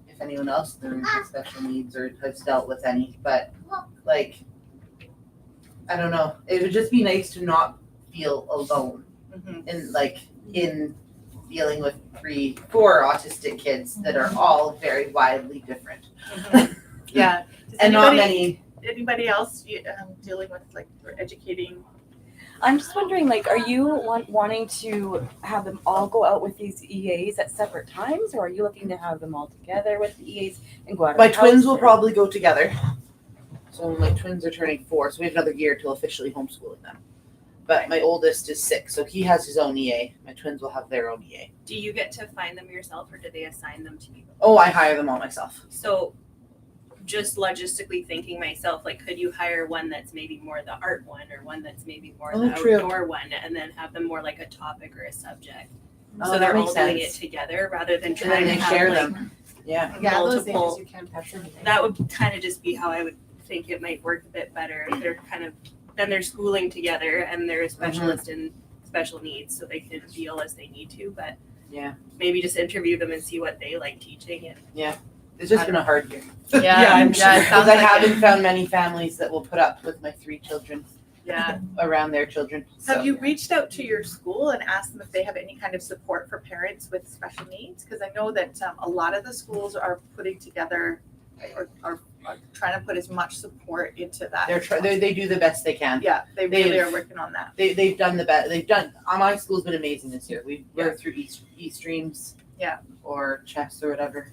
if anyone else learns with special needs or has dealt with any, but like, I don't know. It would just be nice to not feel alone in dealing with 4 autistic kids that are all very widely different. Mm-hmm. Yeah. And not many. Anybody else dealing with, like, or educating? I'm just wondering, like, are you wanting to have them all go out with these EAs at separate times, or are you looking to have them all together with the EAs and go out? My twins will probably go together. So my twins are turning 4, so we have another year till officially homeschooling them. But my oldest is 6, so he has his own EA. My twins will have their own EA. Do you get to find them yourself, or do they assign them to you? Oh, I hire them all myself. So just logistically thinking myself, like, could you hire one that's maybe more the art one, or one that's maybe more the outdoor one, and then have them more like a topic or a subject? So they're all doing it together rather than trying to share have them. Yeah. multiple. You can't touch anything. That would kind of just be how I would think it might work a bit better. If they're kind of, then they're schooling together and they're a specialist in special needs, so they can deal as they need to, but maybe just interview them and see what they like teaching. And It's just been a hard year. I'm sure. Because I haven't found many families that will put up with my 3 children. Yeah. Around their children. Have you reached out to your school and asked them if they have any kind of support for parents with special needs? Because I know that a lot of the schools are putting together are trying to put as much support into that. They do the best they can. Yeah, they really They've- are working on that. They've done the best. My school's been amazing this year. We're through e-streams. Yeah. Or chess or whatever.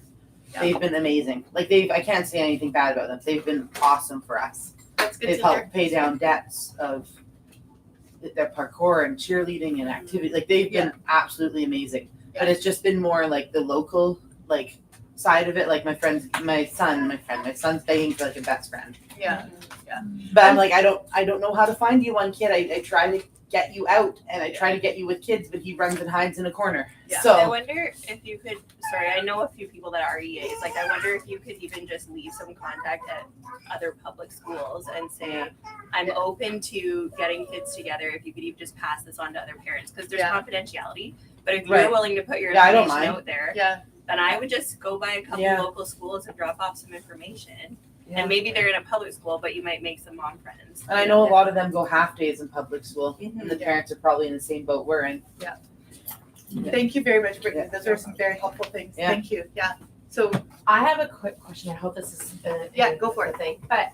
Yeah. They've been amazing. I can't say anything bad about them. They've been awesome for us. That's good They've to hear. helped pay down debts of their parkour and cheerleading and activity. They've been absolutely amazing. But it's just been more the local side of it. My son's begging for a best friend. Yeah. But I'm I don't know how to find you one, kid. I try to get you out and I try to get you with kids, but he runs and hides in a corner. Yeah. I So wonder if you could, sorry, I know a few people that are EAs, I wonder if you could even just leave some contact at other public schools and say, I'm open to getting kids together, if you could even just pass this on to other parents, because there's confidentiality, but if you're Right. willing to put your I don't information mind. out there, Yeah. then I would just go by a couple Yeah. local schools and drop off some information. Yeah. And maybe they're in a public school, but you might make some mom friends. and I know a lot of them go half days in public school, Mhm. and the parents are probably in the same boat we're in. Thank you very much, Brittany. Yeah. Those are some very helpful things. Yeah. Thank you. Yeah. So I have a quick question. I hope this is go for it. thing. But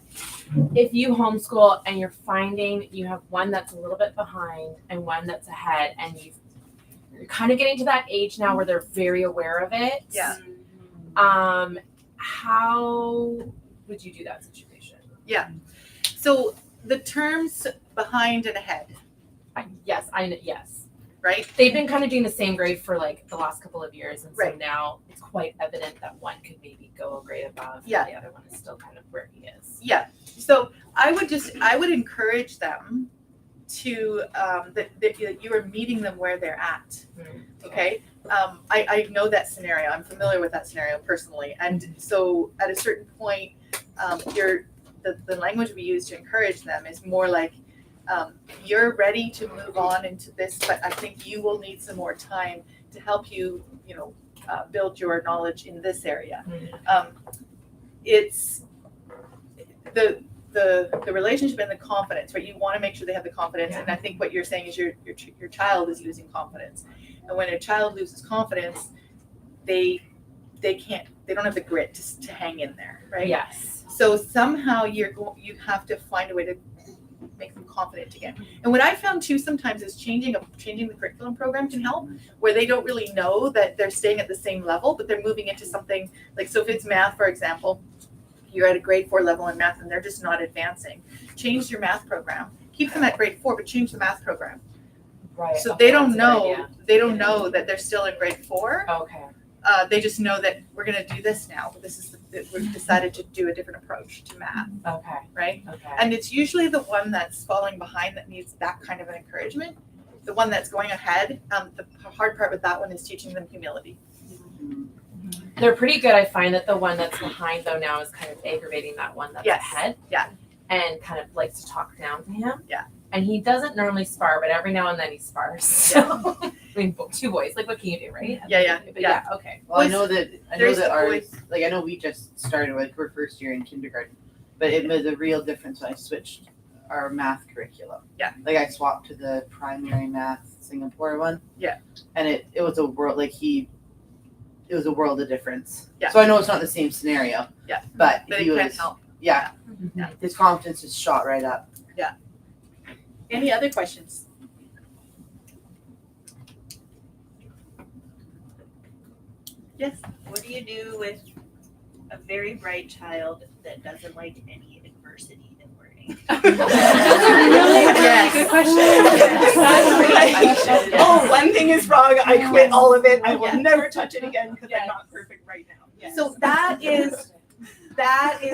if you homeschool and you're finding you have one that's a little bit behind and one that's ahead, and you're kind of getting to that age now where they're very aware of it. Yeah. How would you do that situation? So the terms behind and ahead, Yes, yes. right? They've been kind of doing the same grade for the last couple of years, and so Right. now it's quite evident that one could maybe go a grade above, Yeah. and the other one is still kind of where he is. Yeah. So I would encourage them to that you are meeting them where they're at. Okay. I know that scenario. I'm familiar with that scenario personally, and so at a certain point, the language we use to encourage them is more you're ready to move on into this, but I think you will need some more time to help you, build your knowledge in this area. It's the relationship and the confidence, right? You want to make sure they have the confidence, and I think what you're saying is your child is losing confidence, and when a child loses confidence, they don't have the grit to hang in there, right? Yes. So somehow you have to find a way to make them confident again. And what I found too sometimes is changing the curriculum program can help, where they don't really know that they're staying at the same level, but they're moving into something so if it's math, for example, you're at a grade 4 level in math and they're just not advancing. Change your math program. Keep them at grade 4, but change the math program. Right. So okay, they don't that's a good know idea. they don't know that they're still in grade 4. Okay. They just know that we're going to do this now. We've decided to do a different approach to math, Okay. right? Okay. And it's usually the one that's falling behind that needs that kind of an encouragement. The one that's going ahead, the hard part with that one is teaching them humility. They're pretty good. I find that the one that's behind though now is kind of aggravating that one that's Yes. ahead. Yeah. And kind of likes to talk down to him. Yeah. And he doesn't normally spar, but every now and then he spars. So I mean, two boys. What can you do, right? Yeah. But yeah. Okay. Well, I know that There's the ours, I know we just started we're first year in kindergarten, but it was a real difference when I switched our math curriculum. Yeah. I swapped to the primary math Singapore one. Yeah. And it was a world it was a world of difference. Yeah. So I know it's not the same scenario. Yeah. But But it he can was, help. yeah, Yeah. his confidence just shot right up. Any other questions? Yes. What do you do with a very bright child that doesn't like any adversity in learning? Yes. Good question. Oh, one thing is wrong, I quit all of it, I will Yeah. never touch it again because Yes. I'm not perfect right now. So that is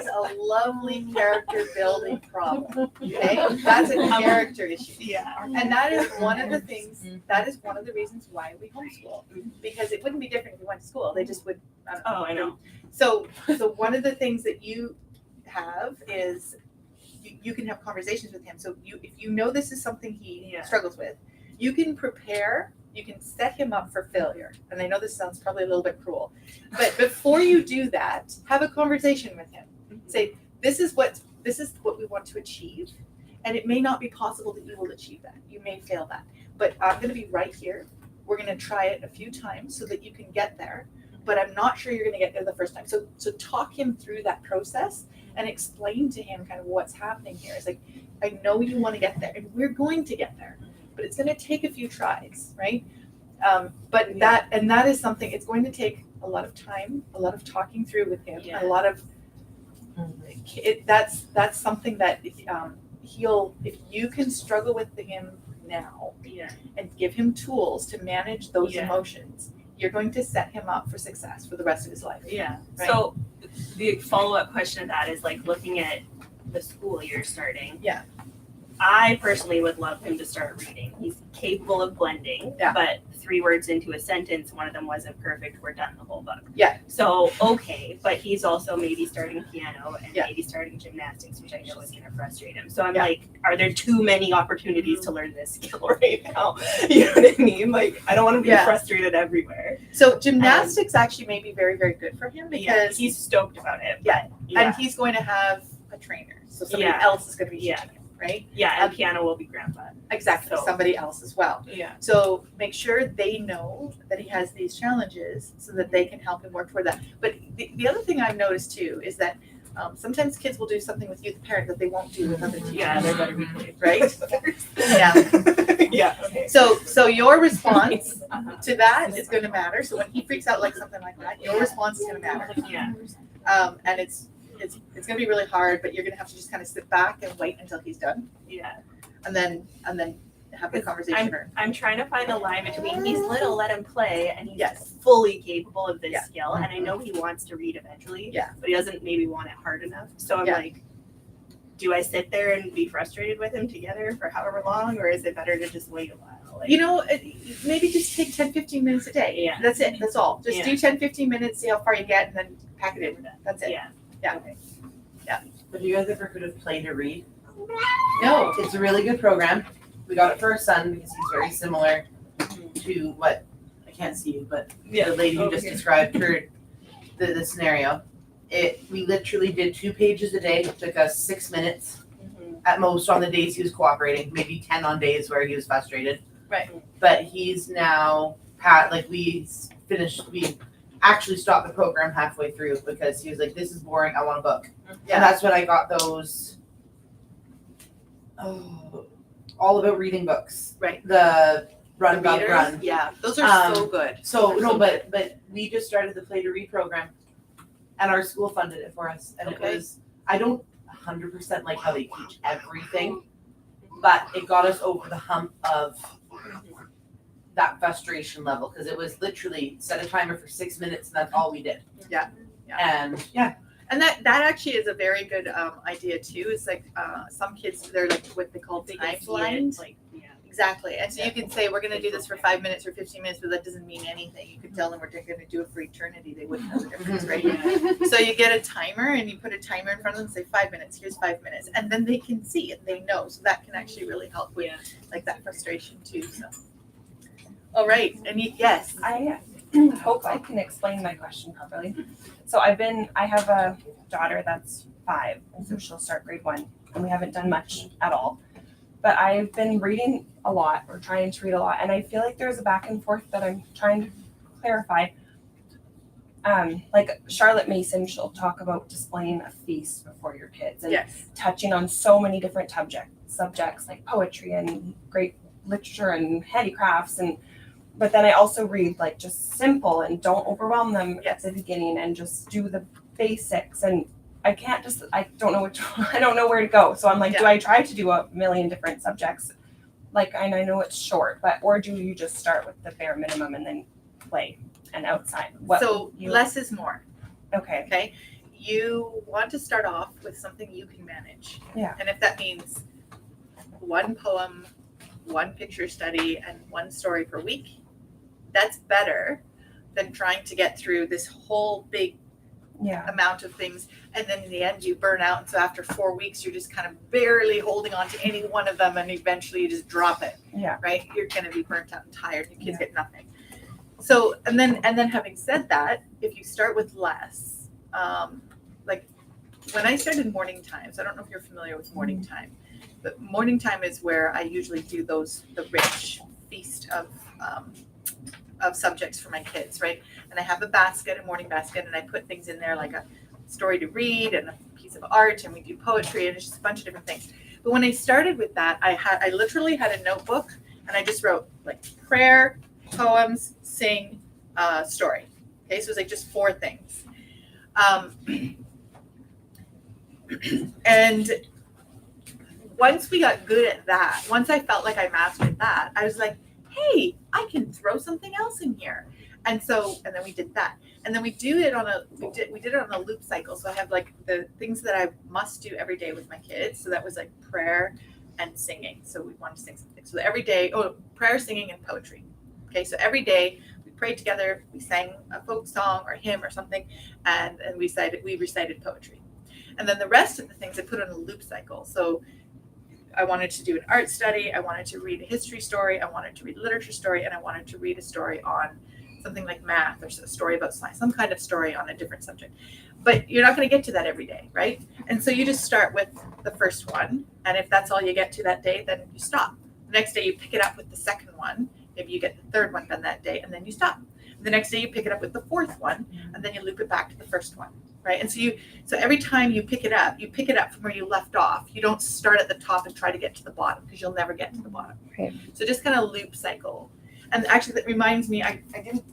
a lovely character building problem. Okay, that's a character issue. Yeah. And that is one of the things, that is one of the reasons why we homeschool. Because it wouldn't be different if we went to school. They just would. Oh, I know. So one of the things that you have is you can have conversations with him. So if you know this is something he Yeah. struggles with, you can prepare, you can set him up for failure. And I know this sounds probably a little bit cruel, but before you do that, have a conversation with him. Say, this is what we want to achieve. And it may not be possible that you will achieve that. You may fail that. But I'm going to be right here. We're going to try it a few times so that you can get there. but I'm not sure you're gonna get there the first time. So talk him through that process and explain to him kind of what's happening here. It's like, I know you wanna get there, and we're going to get there, but it's gonna take a few tries, right? But that is something, it's going to take a lot of time, a lot of talking through with him, Yeah. a lot of, that's something that, if you can struggle with him now Yeah. and give him tools to manage those Yeah. emotions, you're going to set him up for success for the rest of his life. Yeah. Right. So the follow-up question to that is like looking at the school year starting. Yeah. I personally would love him to start reading. He's capable of blending, Yeah. but 3 words into a sentence, one of them wasn't perfect, we're done the whole book. Yeah. So, okay, but he's also maybe starting piano and Yeah. maybe starting gymnastics, which I know is gonna frustrate him. So I'm Yeah. like, are there too many opportunities to learn this skill right now? You know what I mean? Like, I don't wanna be Yeah. frustrated everywhere. So gymnastics actually may be very, very good for him Yeah, because he's stoked about it. Yeah. But, and he's going to have a trainer. So somebody Yeah. else is going to be Yeah. teaching him, right? Yeah, and piano will be grandpa. Exactly. So- Somebody else as well. Yeah. So make sure they know that he has these challenges so that they can help him work toward that. But the other thing I've noticed too is that sometimes kids will do something with you, the parent, that they won't do with other teachers. Yeah, there better be played. Right? Yeah. Yeah, okay. So your response Uh-huh. to that is going to matter. So when he freaks out like something like that, your response is going to matter. Yeah. And it's going to be really hard, but you're going to have to just kind of sit back and wait until he's done, Yeah. and then have the conversation. I'm trying to find a line between he's little, let him play, and he's Yes. fully capable of this Yeah. skill. And I know he wants to read eventually, Yeah. but he doesn't maybe want it hard enough. So I'm Yeah. like, do I sit there and be frustrated with him together for however long, or is it better to just wait a while? Like, You know, maybe just take 10-15 minutes a day. Yeah. That's it. That's all. Just Yeah. do 10-15 minutes, see how far you get, and then pack it in. That's it. Yeah. Yeah. Okay. Have you guys ever heard of Play to Read? No. It's a really good program. We got it for our son because he's very similar to what, I can't see you, but Yeah. the lady who just described her, the scenario. We literally did 2 pages a day. It took us 6 minutes Mhm. at most on the days he was cooperating, maybe 10 on days where he was frustrated. Right. But he's now, we actually stopped the program halfway through because he was like, this is boring, I want a book. Yeah. And that's when I got those, all about reading books. Right. The Run, The Run, readers, Run. Yeah, those are so Um, good. So, no, but we just started the Play to Read program and our school funded it for us. And Okay. it was, I don't 100% like how they teach everything, but it got us over the hump of that frustration level because it was literally set a timer for 6 minutes and that's all we did. Yeah. And yeah, And that actually is a very good idea too. It's like some kids, they're like what they call They time can see blind. it, like, yeah. Exactly. And so you can say, we're going to do this for 5 minutes or 15 minutes, but that doesn't mean anything. You could tell them we're going to do it for eternity. They wouldn't know the difference, right? So you get a timer and you put a timer in front of them and say 5 minutes, here's 5 minutes. And then they can see it, they know. So that can actually really help with Yeah. like that frustration too. So, all right. And yes. I hope I can explain my question properly. So I have a daughter that's 5, and so she'll start grade 1, and we haven't done much at all. But I've been reading a lot, or trying to read a lot, and I feel like there's a back and forth that I'm trying to clarify. Like Charlotte Mason, she'll talk about displaying a feast before your kids, and Yes. touching on so many different subjects like poetry and great literature and handicrafts, and but then I also read like just simple and don't overwhelm them Yes. at the beginning and just do the basics, and I don't know I don't know where to go. So I'm like, do I try to do a million different subjects? Like, and I know it's short, or do you just start with the bare minimum and then play and outside? So less is more. Okay. Okay. You want to start off with something you can manage. Yeah. And if that means 1 poem, 1 picture study, and 1 story per week, that's better than trying to get through this whole big Yeah. amount of things, and then in the end you burn out, and so after 4 weeks you're just kind of barely holding on to any one of them, and eventually you just drop it. Yeah. Right? You're going to be burnt out and tired. Your kids get nothing. So and then having said that, if you start with less, like when I started morning times, I don't know if you're familiar with morning time, but morning time is where I usually do the rich feast of of subjects for my kids, right? And I have a basket, a morning basket, and I put things in there like a story to read and a piece of art, and we do poetry, and it's just a bunch of different things. But when I started with that, I literally had a notebook, and I just wrote like prayer, poems, sing, story. Okay, so it was like just 4 things. And once we got good at that, once I felt like I mastered that, I was like, hey, I can throw something else in here. And then we did that. And then we did it on a loop cycle. So I have like the things that I must do every day with my kids. So that was like prayer and singing. So we wanted to sing something. So every day, prayer, singing, and poetry. Okay, so every day we prayed together, we sang a folk song or a hymn or something, and we recited poetry. And then the rest of the things I put on a loop cycle. So I wanted to do an art study, I wanted to read a history story, I wanted to read a literature story, and I wanted to read a story on something like math or a story about science, some kind of story on a different subject. But you're not going to get to that every day, right? And so you just start with the first one, and if that's all you get to that day, then you stop. The next day you pick it up with the second one, maybe you get the third one done that day, and then you stop. The next day you pick it up with the fourth one, and then you loop it back to the first one, right? And so every time you pick it up from where you left off. You don't start at the top and try to get to the bottom, because you'll never get to the bottom. Right. So just kind of loop cycle. And actually that reminds me, I didn't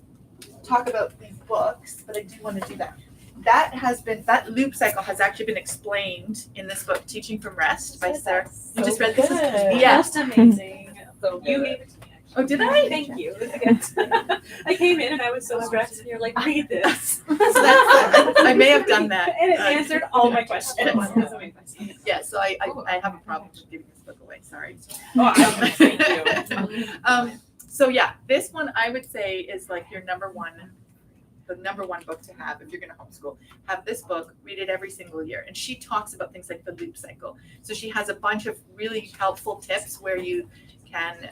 talk about these books, but I do want to do that. That loop cycle has actually been explained in this book, Teaching from Rest by Sarah. You just read this? Yeah. Just amazing. So you gave it to me. Oh, did I? Thank you. It was good. I came in and I was so stressed, and you're like, read this. So I may have done that. And it answered all my questions. It was amazing. Yeah, so I have a problem with giving this book away, sorry. Oh, thank you. So yeah, this one I would say is like the number one book to have if you're going to homeschool. Have this book, read it every single year. And she talks about things like the loop cycle. So she has a bunch of really helpful tips where you can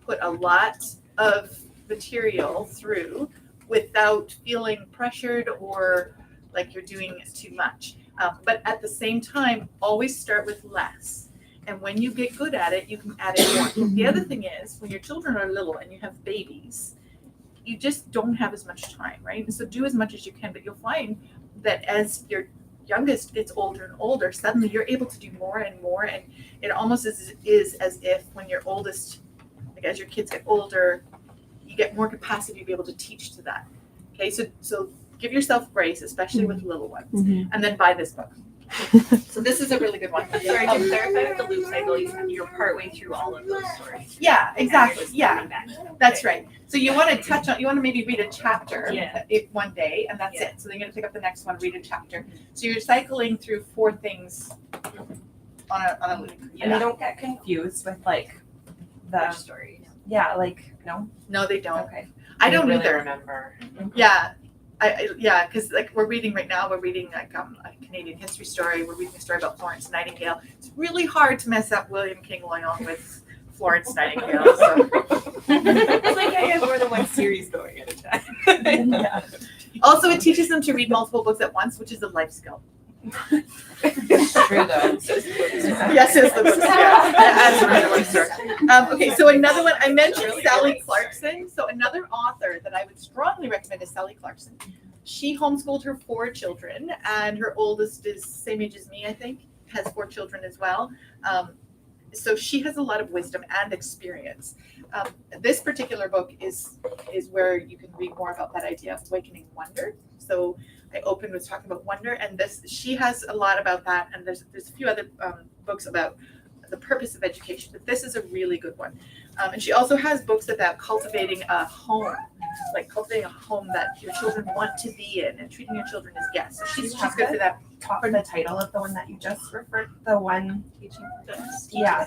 put a lot of material through without feeling pressured or like you're doing too much. But at the same time, always start with less. And when you get good at it, you can add in more. The other thing is, when your children are little and you have babies, you just don't have as much time, right? And so do as much as you can, but you'll find that as your youngest gets older and older, suddenly you're able to do more and more. And it almost is as if when your oldest, like as your kids get older, you get more capacity to be able to teach to that. Okay, so give yourself grace, especially with little ones, and then buy this book. So this is a really good one. Sorry, to clarify with the loop cycle, you're partway through all of those stories. Yeah, exactly. Yeah, Coming back. that's right. So you want to maybe read a chapter Yeah. one day, and that's Yeah. it. So then you're gonna pick up the next one, read a chapter. So you're cycling through 4 things on a loop. And they don't get confused with like the Stories. no. No, they don't. Okay. I don't really either. remember. Yeah. Because like we're reading like a Canadian history story. We're reading a story about Florence Nightingale. It's really hard to mess up William King Lyon with Florence Nightingale. So. It's like I have more than one series going at a time. Also, it teaches them to read multiple books at once, which is a life skill. It's true though. Yes, it's the books. Yeah, as a bookstore. Okay, so another one I mentioned, Sally Clarkson. So another author that I would strongly recommend is Sally Clarkson. She homeschooled her 4 children, and her oldest is same age as me, I think, has 4 children as well. So she has a lot of wisdom and experience. This particular book is where you can read more about that idea of awakening wonder. So I opened with talking about wonder, and she has a lot about that. And there's a few other books about the purpose of education, but this is a really good one. And she also has books about cultivating a home, like cultivating a home that your children want to be in, and treating your children as guests. So she's good for that. Top the title of the one that you just referred, the one, Teaching from Rest. yeah,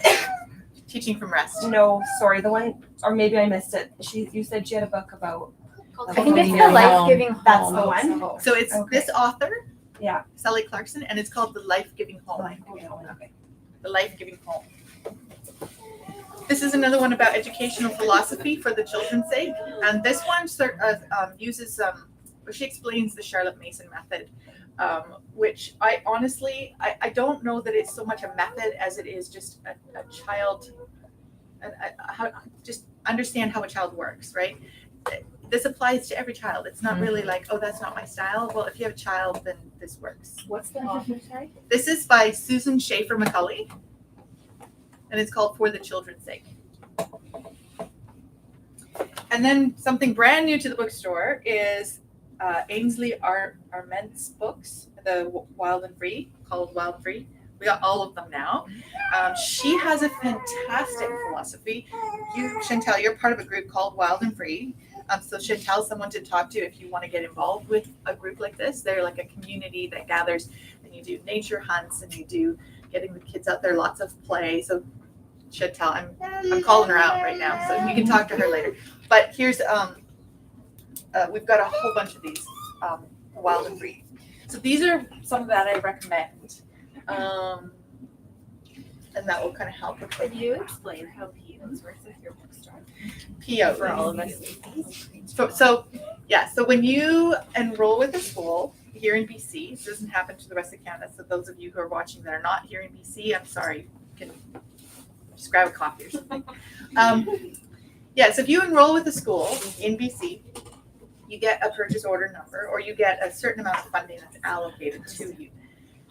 Teaching from Rest. no, sorry, the one, or maybe I missed it. You said she had a book about, I think it's the Home. life-giving home. that's the one? So it's Okay. this author, Yeah. Sally Clarkson, and it's called The Life-Giving Home. Okay. The Life-Giving Home. This is another one about educational philosophy for the children's sake, and this one uses she explains the Charlotte Mason method, which I honestly I don't know that it's so much a method as it is just a child, how just understand how a child works, right? this applies to every child. It's not really like, oh, that's not my style. Well, if you have a child, then this works. What's the author, sorry? This is by Susan Schaefer McCulley, and it's called For the Children's Sake. And then something brand new to the bookstore is Ainsley Arment's books, the Wild and Free, called Wild and Free. We got all of them now. She has a fantastic philosophy. You, Chantel, you're part of a group called Wild and Free. So Chantel's someone to talk to if you want to get involved with a group like this. They're like a community that gathers, and you do nature hunts, and you do getting the kids out there, lots of play. So Chantel, I'm calling her out right now, so you can talk to her later. But here's we've got a whole bunch of these Wild and Free. So these are some that I recommend. And that will kind of help with Could you explain how POs works with your bookstore PO for all of us? So when you enroll with a school here in BC, it doesn't happen to the rest of Canada. So those of you who are watching that are not here in BC, I'm sorry, you can just grab a coffee or something. So if you enroll with a school in BC, you get a purchase order number, or you get a certain amount of funding that's allocated to you.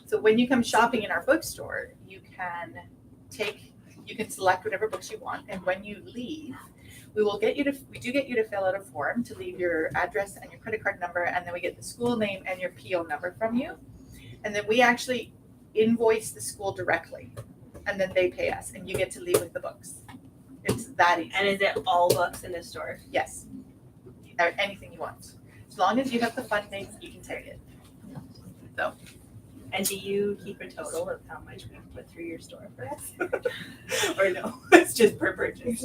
So when you come shopping in our bookstore, you can select whatever books you want, and when you leave, we do get you to fill out a form to leave your address and your credit card number, and then we get the school name and your PO number from you, and then we actually invoice the school directly, and then they pay us, and you get to leave with the books. It's that easy. And is it all books in the store? Yes, or anything you want, as long as you have the funding, you can take it. So. And do you keep a total of how much we put through your store for us? Or no, it's just per purchase?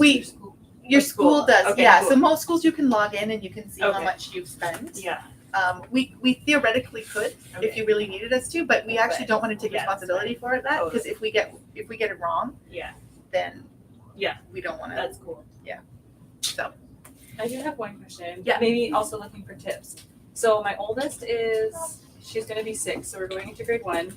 Your school does, Okay, yeah. cool. So most schools you can log in and you can see how Okay. much you've spent. Yeah. We theoretically could if you really needed us to, but we actually don't want to take Yeah, that's responsibility for that, because if we get it wrong, Yeah. then Yeah. we don't want to. That's cool. So I do have one question. Yeah. Maybe also looking for tips. So my oldest she's gonna be 6, so we're going into grade 1.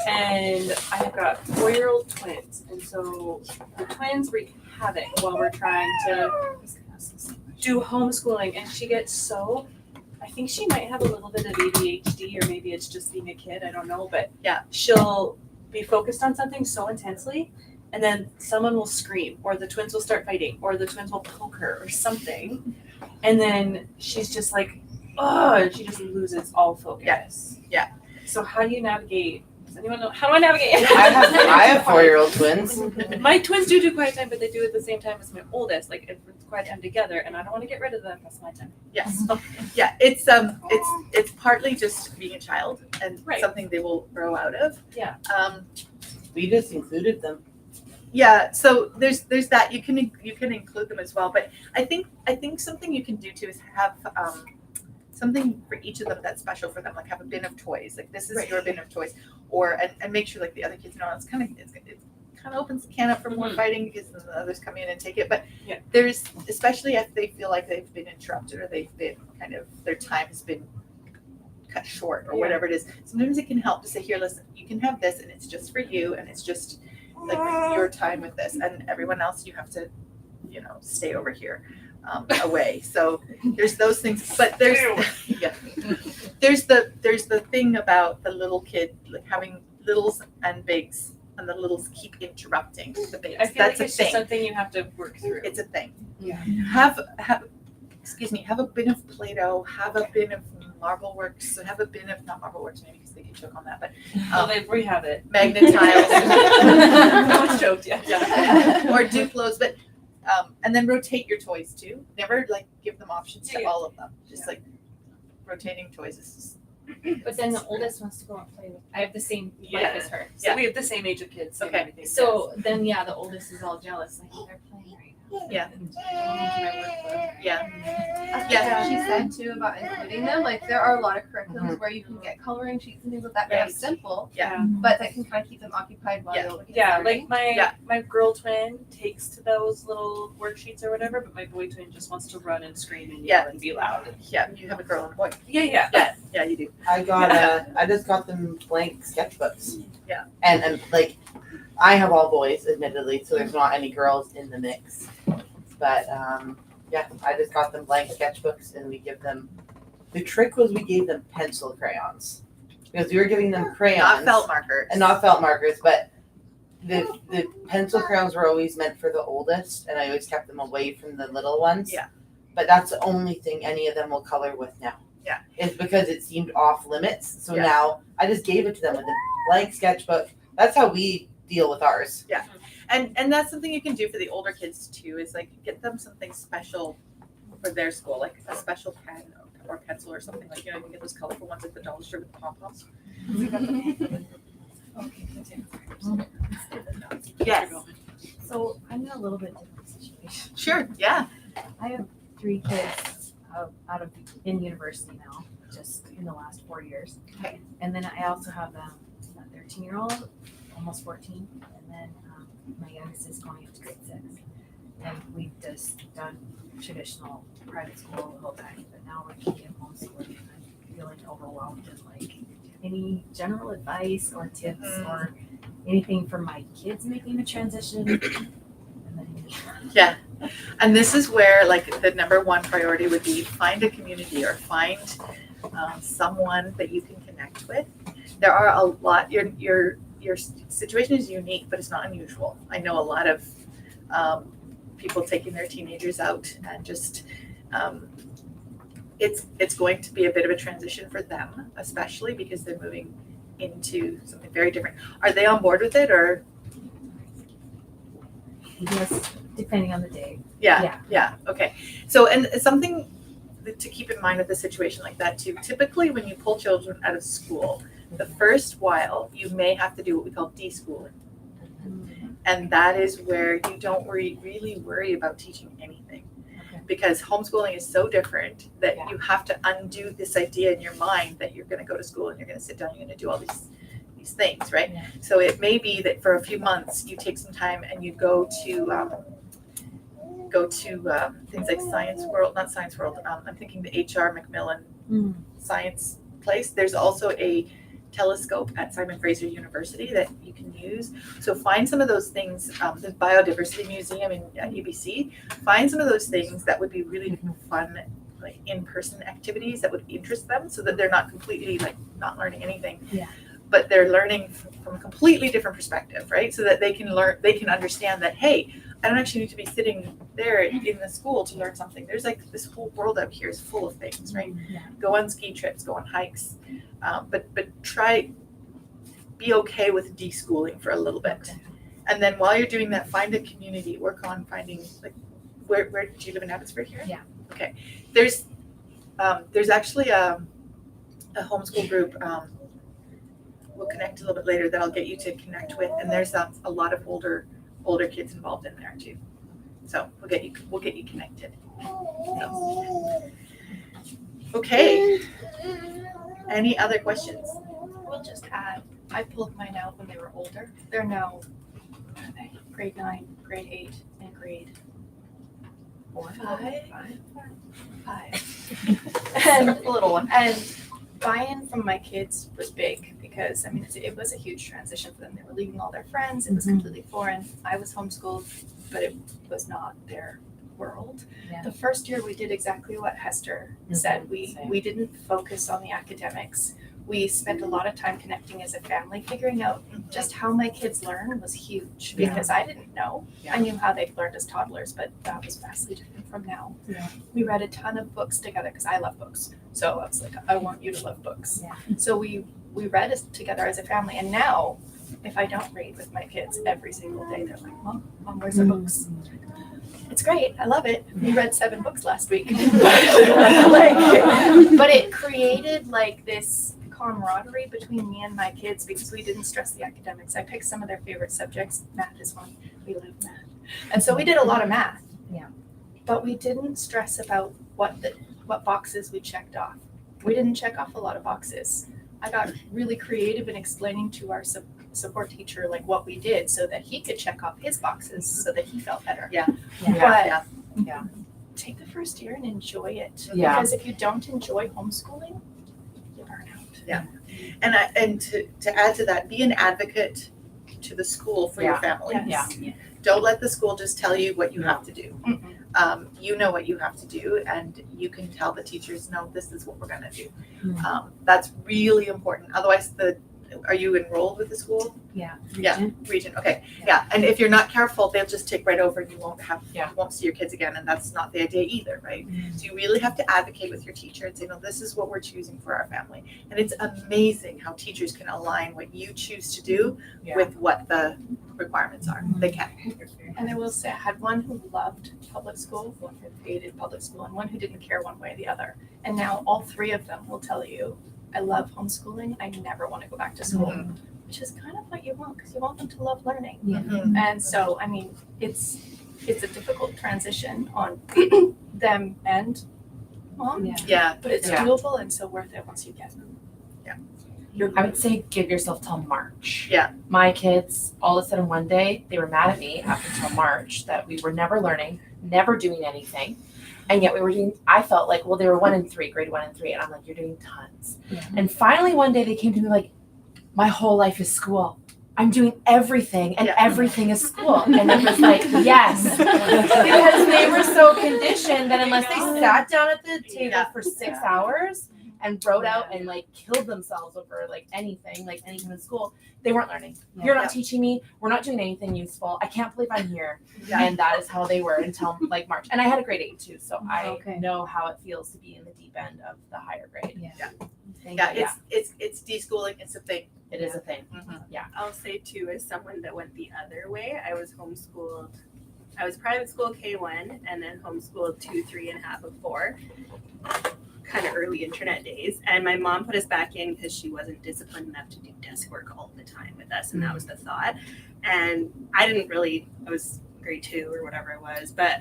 And I have got 4-year-old twins. And so the twins wreak havoc while we're trying to do homeschooling. And she gets I think she might have a little bit of ADHD, or maybe it's just being a kid, I don't know. But yeah, she'll be focused on something so intensely, and then someone will scream, or the twins will start fighting, or the twins will poke her or something. And then she's just like, oh, and she just loses all focus. Yeah. So how do you navigate? Does anyone know? How do I navigate? I have 4-year-old twins. My twins do quiet time, but they do it at the same time as my oldest. Like it's quiet time together, and I don't want to get rid of them. That's my time. Yes. Yeah. It's partly just being a child and Right. something they will grow out of. Yeah. We just included them. Yeah, so there's that. You can include them as well, but I think something you can do too is have something for each of them that's special for them. Like have a bin of toys. Like this is your bin of toys, or and make sure like the other kids know it kind of opens the can up for more fighting, because then the others come in and take it. But there's, especially if they feel like they've been interrupted, or they've been their time has been cut short, or whatever it is. Sometimes it can help to say, here, listen, you can have this, and it's just for you, and it's just like your time with this, and everyone else you have to stay over here away. So there's those things, but there's the thing about the little kid, like having littles and bigs, and the littles keep interrupting the bigs. I feel That's like it's a thing. just something you have to work through. It's a thing. Yeah. Have a bin of Play-Doh, have a bin of Marble Works, have a bin of, not Marble Works maybe because they can choke on that, but we have it. magnet tiles. No one's choked yet. Yeah. Or Duplos, but and then rotate your toys too. Never like give them options to all of them. Just like rotating toys is. But then the oldest wants to go and play with. I have the same life as her. So we have the same age of kids. Same Okay. everything. So then, the oldest is all jealous. Like they're playing right now. Yeah. Yeah. Yeah, she said too about including them. Like there are a lot of curriculums where you can get coloring sheets and things like that. Very Right. simple, Yeah. but that can kind of keep them occupied while Yeah. the older kids Yeah, are like learning. my girl twin takes to those little worksheets or whatever, but my boy twin just wants to run and scream and yell and be loud. Yeah. You have a girl and a boy. Yeah. Yeah, you do. I just got them blank sketchbooks. Yeah. And like, I have all boys, admittedly, so there's not any girls in the mix. But Yeah, I just got them blank sketchbooks and we give them, the trick was we gave them pencil crayons. Because we were giving them crayons. Not felt markers. And not felt markers, but the pencil crayons were always meant for the oldest, and I always kept them away from the little ones. Yeah. But that's the only thing any of them will color with now. Yeah. It's because it seemed off limits. So Yeah. now I just gave it to them with a blank sketchbook. That's how we deal with ours. And that's something you can do for the older kids too, is like get them something special for their school, like a special pen or pencil or something, like, you know, you can get those colorful ones at the dollar store with the pom-poms. Yes, So I'm in a little bit different situation. sure, yeah. I have 3 kids in university now, just in the last 4 years. Okay. And then I also have a 13-year-old, almost 14, and then my youngest is going into grade 6. And we've just done traditional private school the whole time, but now we're keeping homeschooling. I'm feeling overwhelmed and like, any general advice or tips or anything for my kids making the transition? And then, Yeah, and this is where like the number one priority would be find a community or find someone that you can connect with. There are a lot. Your situation is unique, but it's not unusual. I know a lot of people taking their teenagers out and just it's going to be a bit of a transition for them, especially because they're moving into something very different. Are they on board with it or? yes, depending on the day. Yeah. Okay. So, and something to keep in mind with a situation like that too, typically when you pull children out of school, the first while you may have to do what we call deschooling. And that is where you don't really worry about teaching anything. Okay. Because homeschooling is so different that you have to undo this idea in your mind that you're going to go to school and you're going to sit down, you're going to do all these things, right? Yeah. So it may be that for a few months you take some time and you go to things like not Science World. I'm thinking the H.R. Macmillan Science Place. There's also a telescope at Simon Fraser University that you can use. So find some of those things, the Biodiversity Museum at UBC, find some of those things that would be really fun, like in-person activities that would interest them so that they're not completely like not learning anything. Yeah. But they're learning from a completely different perspective, right? So that they can understand that, hey, I don't actually need to be sitting there in the school to learn something. There's like this whole world out here is full of things, right? Yeah. Go on ski trips, go on hikes, but be okay with deschooling for a little bit. Okay. And then while you're doing that, find a community, work on finding like where do you live in Abbotsford here? Yeah. Okay. There's actually a homeschool group. We'll connect a little bit later that I'll get you to connect with, and there's a lot of older kids involved in there too. So we'll get you connected. So. Okay. Any other questions? We'll just add, I pulled mine out when they were older. They're now, what are they? Grade 9, grade 8, and grade 4. Five. And a little one. And buy-in from my kids was big because, I mean, it was a huge transition for them. They were leaving all their friends. It was completely foreign. I was homeschooled, but it was not their world. Yeah. The first year we did exactly what Hester said. We didn't focus on the academics. We spent a lot of time connecting as a family, figuring out just how my kids learn was huge because I didn't know. I knew how they learned as toddlers, but that was vastly different from now. Yeah. We read a ton of books together because I love books. So I was like, I want you to love books. Yeah. So we read together as a family. And now, if I don't read with my kids every single day, they're like, Mom, where's our books? It's great. I love it. We read 7 books last week. But it created like this camaraderie between me and my kids because we didn't stress the academics. I picked some of their favorite subjects. Math is one. We love math. And so we did a lot of math. Yeah. But we didn't stress about what boxes we checked off. We didn't check off a lot of boxes. I got really creative in explaining to our support teacher like what we did so that he could check off his boxes so that he felt better. Yeah. But take the first year and enjoy it. Yeah. Because if you don't enjoy homeschooling, you burn out. Yeah. And to add to that, be an advocate to the school for your family. Yes. Don't let the school just tell you what you have to do. you know what you have to do, and you can tell the teachers, no, this is what we're gonna do. That's really important. Otherwise, are you enrolled with the school? Yeah. Yeah, region, okay, yeah, and if you're not careful, they'll just take right over and you won't see your kids again, and that's not the idea either, right? So you really have to advocate with your teacher and say, no, this is what we're choosing for our family. And it's amazing how teachers can align what you choose to do with what the requirements are. They can. And I will say, I had one who loved public school, one who hated public school, and one who didn't care one way or the other. And now all three of them will tell you, I love homeschooling, I never want to go back to school, which is kind of what you want, because you want them to love learning. And so, I mean, it's a difficult transition on them and mom, Yeah, but it's doable and so worth it once you get them. I would say give yourself till March. Yeah. My kids, all of a sudden one day, they were mad at me up until March that we were never learning, never doing anything. And yet we were doing, I felt like, well, they were 1 and 3, grade 1 and 3. And I'm like, you're doing tons. And finally one day they came to me like, my whole life is school. I'm doing everything and everything is school. And it was like, yes. Because they were so conditioned that unless they sat down at the table for 6 hours and wrote out and like killed themselves over like anything in school, they weren't learning. You're not teaching me. We're not doing anything useful. I can't believe I'm here. And that is how they were until like March. And I had a grade 8 too, so I know how it feels to be in the deep end of the higher grade. It's deschooling. It's a thing. It is a thing. I'll say too, as someone that went the other way, I was homeschooled. I was private school K1 and then homeschooled 2, 3, and half of 4. Kind of early internet days, and my mom put us back in because she wasn't disciplined enough to do desk work all the time with us, and that was the thought. And I was grade 2 or whatever it was, but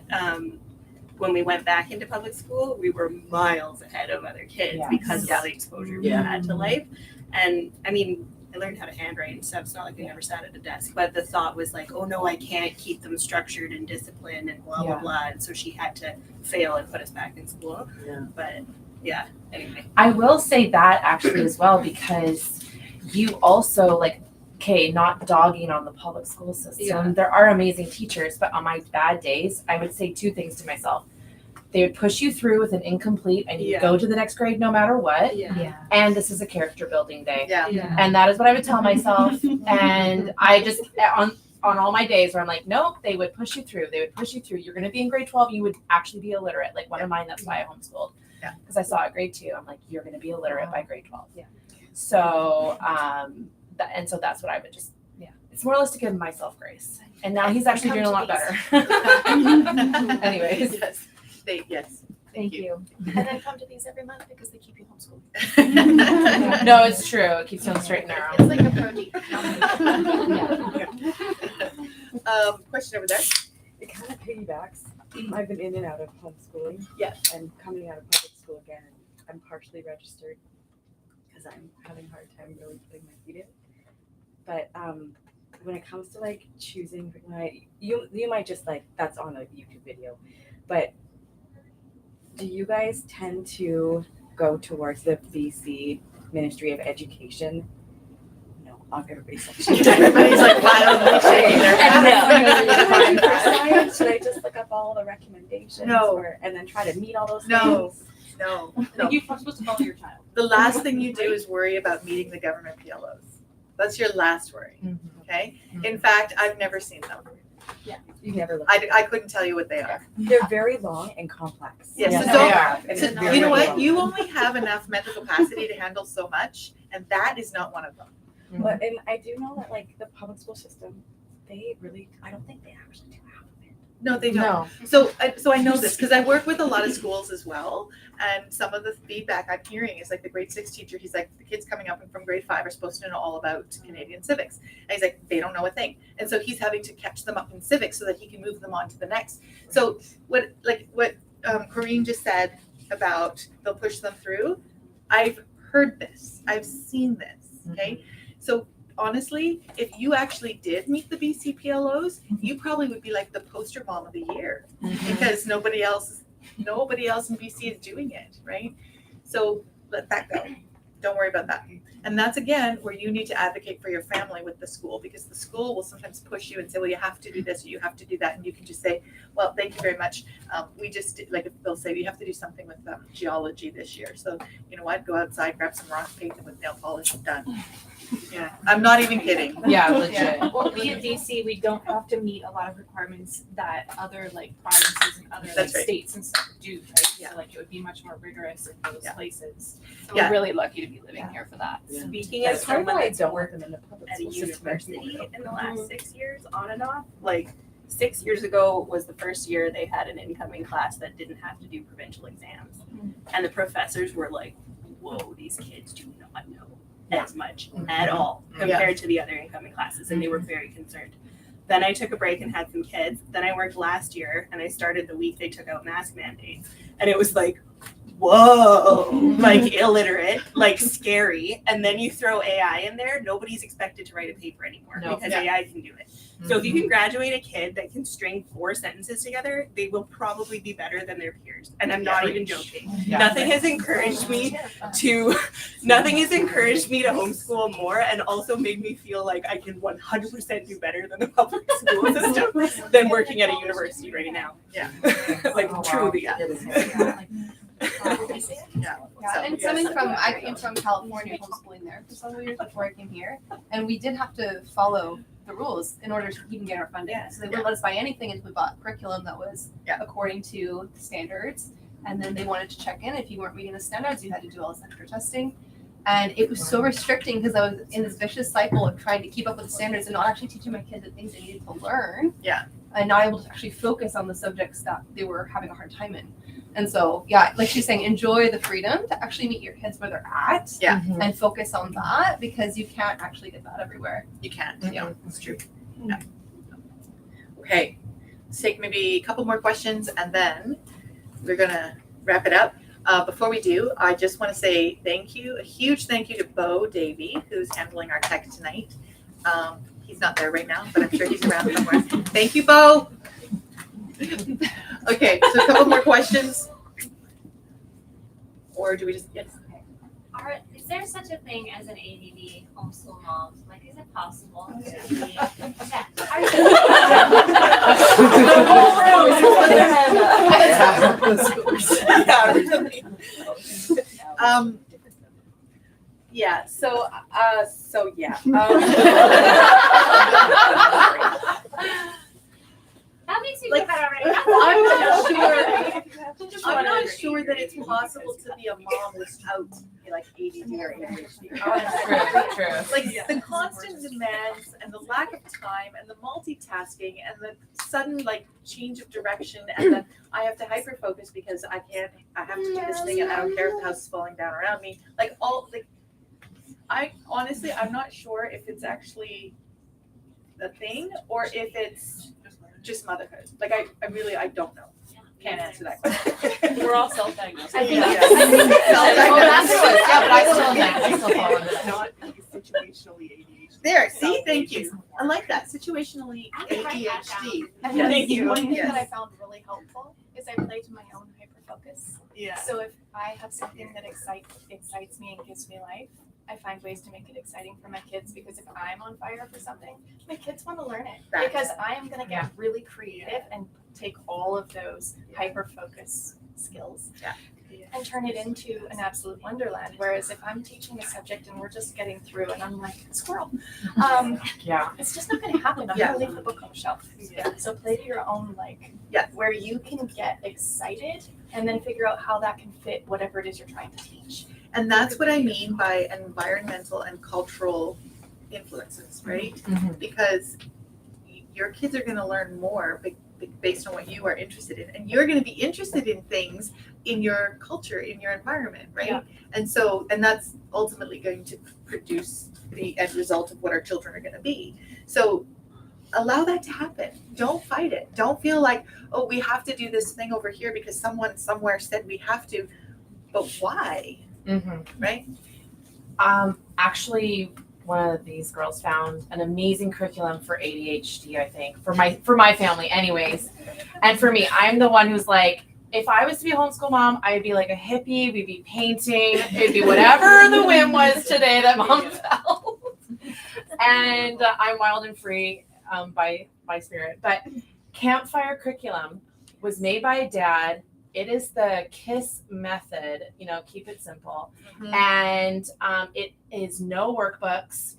when we went back into public school, we were miles ahead of other kids because of all the exposure we had to life. And I mean, I learned how to handwrite and stuff. It's not like I never sat at a desk, but the thought was like, oh no, I can't keep them structured and disciplined and blah blah blah. And so she had to fail and put us back in school. But anyway. I will say that actually as well, because you also not dogging on the public school system. There are amazing teachers, but on my bad days, I would say 2 things to myself. They would push you through with an incomplete and you go to the next grade no matter what. And this is a character building day. And that is what I would tell myself. And I just, on all my days where I'm like, nope, they would push you through. You're going to be in grade 12. You would actually be illiterate. Like one of mine, that's why I homeschooled. Because I saw at grade 2, I'm like, you're going to be illiterate by grade 12. So, and so that's what I would just, it's more or less to give myself grace. And now he's actually doing a lot better. Anyways. Thank you. And then come to these every month because they keep you homeschooled. No, it's true. It keeps you on the straight and narrow. It's like a protein. Question over there. It kind of piggybacks. I've been in and out of homeschooling. And coming out of public school again. I'm partially registered because I'm having a hard time really putting my feet in. But when it comes to choosing, you might just that's on a YouTube video, but do you guys tend to go towards the BC Ministry of Education? No, not everybody's Everybody's wildly shaking their head. Should I just look up all the recommendations? And then try to meet all those things? No. You're supposed to follow your child. The last thing you do is worry about meeting the government PLOs. That's your last worry. Okay. In fact, I've never seen them. You never look. I couldn't tell you what they are. They're very long and complex. Yes. So you know what? You only have enough mental capacity to handle so much, and that is not one of them. But and I do know that the public school system, I don't think they actually do half of it. No, they don't. So I know this because I work with a lot of schools as well, and some of the feedback I'm hearing is the grade 6 teacher. He's like, the kids coming up from grade 5 are supposed to know all about Canadian civics, and he's like, they don't know a thing, and so he's having to catch them up in civics so that he can move them on to the next. So what Corinne just said about they'll push them through, I've heard this, I've seen this. Okay, so honestly, if you actually did meet the BC PLOs, you probably would be the poster mom of the year because nobody else in BC is doing it, right? So let that go. Don't worry about that. And that's again where you need to advocate for your family with the school, because the school will sometimes push you and say, well, you have to do this or you have to do that. And you can just say, well, thank you very much. We just, like, if they'll say, you have to do something with geology this year. So, you know what, go outside, grab some rock, paint them with nail polish, done. Yeah, I'm not even kidding. Yeah, legit. Well, we in DC, we don't have to meet a lot of requirements that other like provinces and other like That's right. states and stuff do, right? Yeah. So like it would be much more rigorous in those Yeah. places. So Yeah. we're really lucky to be living here for that. Yeah. Speaking That's as part of someone why I that's don't worked want them in the public at a school system university anymore. in the last 6 years, on and off, like 6 years ago was the first year they had an incoming class that didn't have to do provincial exams. And the professors were like, whoa, these kids do not know as much at all compared to the other incoming classes, and they were very concerned. Then I took a break and had some kids. Then I worked last year, and I started the week they took out mask mandates, and it was like, whoa, like illiterate, like scary. And then you throw AI in there, nobody's expected to write a paper anymore No. because AI can do it. So if you can graduate a kid that can string 4 sentences together, they will probably be better than their peers. And I'm not even joking. Yeah. Nothing has encouraged me to homeschool more, and also made me feel like I can 100% do better than the public school system than working at a university right now. Yeah. Like truly. It is. Yeah. Yeah, and coming from, I came from California, homeschooling there for several years before I came here, and we did have to follow the rules in order to even get our funding. So they wouldn't let us buy anything until we bought curriculum that was according to standards, and then they wanted to check in. If you weren't meeting the standards, you had to do all this extra testing. And it was so restricting because I was in this vicious cycle of trying to keep up with the standards and not actually teaching my kids the things they needed to learn. Yeah. And not able to actually focus on the subjects that they were having a hard time in. And so, yeah, like she's saying, enjoy the freedom to actually meet your kids where they're at. Yeah. And focus on that, because you can't actually get that everywhere. You can't. Yeah, that's true. Yeah. Okay, let's take maybe a couple more questions and then we're gonna wrap it up. Before we do, I just want to say thank you, a huge thank you to Bo Davey, who's handling our tech tonight. He's not there right now, but I'm sure he's around somewhere. Thank you, Bo. Okay, so a couple more questions. Or do we just, yes? Is there such a thing as an ADD homeschool mom? Like, is it possible to be? Yeah, so yeah. That makes me Like, feel better already. I'm not sure that it's possible to be a mom without like ADD or ADHD. True. Like the constant demands and the lack of time and the multitasking and the sudden like change of direction and then I have to hyper focus because I have to do this thing and I don't care if the house is falling down around me. Like I honestly, I'm not sure if it's actually the thing or if it's just motherhood. Like I don't know. Can't answer that question. We're all self-diagnosed. I think Yeah. I still fall into that. Not situationally ADHD. There, see, thank you. I like that. Situationally ADHD. And Yeah. thank you. One thing Yes. that I found really helpful is I play to my own hyperfocus. Yeah. So if I have something that excites me and gives me life, I find ways to make it exciting for my kids, because if I'm on fire for something, my kids want to learn it. Right. Because I am going to get really creative and take all of those hyper focus skills and turn it into an absolute wonderland. Whereas if I'm teaching a subject and we're just getting through and I'm like, squirrel, it's just not going to happen. I'm going to leave the book on the shelf. So play to your own, where you can get excited and then figure out how that can fit whatever it is you're trying to teach. And that's what I mean by environmental and cultural influences, right? Mhm. Because your kids are going to learn more based on what you are interested in. And you're going to be interested in things in your culture, in your environment, right? Yeah. And that's ultimately going to produce the end result of what our children are going to be. So allow that to happen. Don't fight it. Don't feel like, oh, we have to do this thing over here because someone somewhere said we have to. But why? Mm-hmm. Right? Actually, one of these girls found an amazing curriculum for ADHD, I think, for my family anyways. And for me, I'm the one who's like, if I was to be a homeschool mom, I'd be like a hippie. We'd be painting. It'd be whatever the whim was today that mom felt. And I'm wild and free by spirit. But campfire curriculum was made by a dad. It is the KISS method, keep it simple. And it is no workbooks.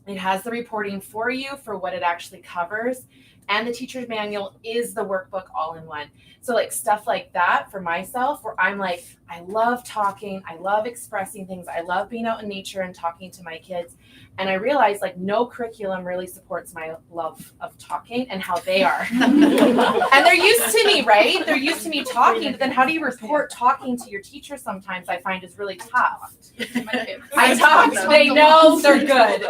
It has the reporting for you for what it actually covers. And the teacher's manual is the workbook all in one. So like stuff like that for myself, where I'm like, I love talking. I love expressing things. I love being out in nature and talking to my kids. And I realized like no curriculum really supports my love of talking and how they are. And they're used to me, right? They're used to me talking, but then how do you report talking to your teacher sometimes I find is really tough. I talk, they know they're good,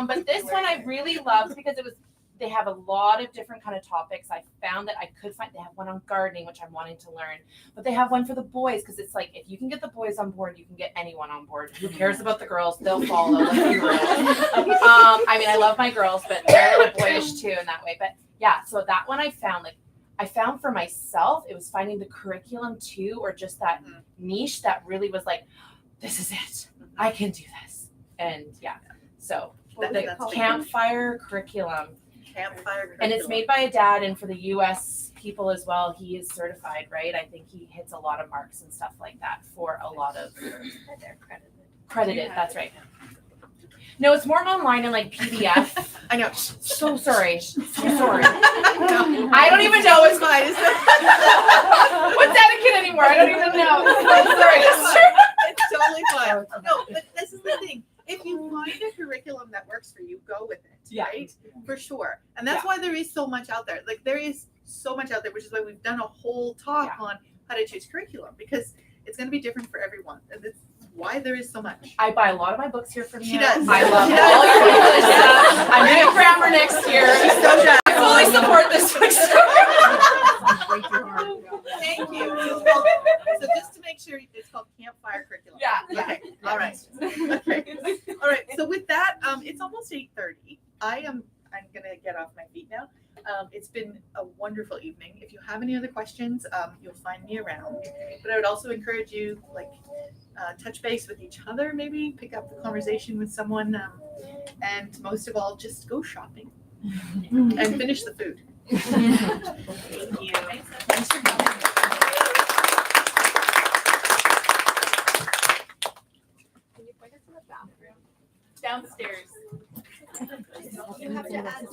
but this one I really loved because they have a lot of different kind of topics. I found that I could find, they have one on gardening, which I'm wanting to learn, but they have one for the boys because it's like, if you can get the boys on board, you can get anyone on board. Who cares about the girls? They'll follow. Let's be real. I love my girls, but they're a little boyish too in that way. But yeah, so that one I found for myself, it was finding the curriculum too, or just that niche that really was like, this is it. I can do this. And yeah, so the campfire curriculum. And it's made by a dad, and for the US people as well, he is certified, right? I think he hits a lot of marks and stuff like that for a lot of They're credited, that's right. No, it's more online and like PDF. I know. So sorry. I don't even know what's mine. What's etiquette anymore? I don't even know. It's totally fine. No, but this is the thing. If you find a curriculum that works for you, go with it, right? For sure. And that's why there is so much out there. Like there is so much out there, which is why we've done a whole talk on how to choose curriculum, because it's going to be different for everyone. And that's why there is so much. I buy a lot of my books here from you. She does. I love all your English stuff. I'm doing grammar next year. I fully support this. Thank you. So just to make sure, it's called Campfire Curriculum. Yeah. Okay. All right. Okay. All right. So with that, it's almost 8:30. I'm gonna get off my feet now. It's been a wonderful evening. If you have any other questions, you'll find me around. But I would also encourage you, touch base with each other, maybe pick up the conversation with someone, and most of all, just go shopping and finish the food. Thank you. Thanks for coming. Can you point us to the bathroom? Downstairs. You have to add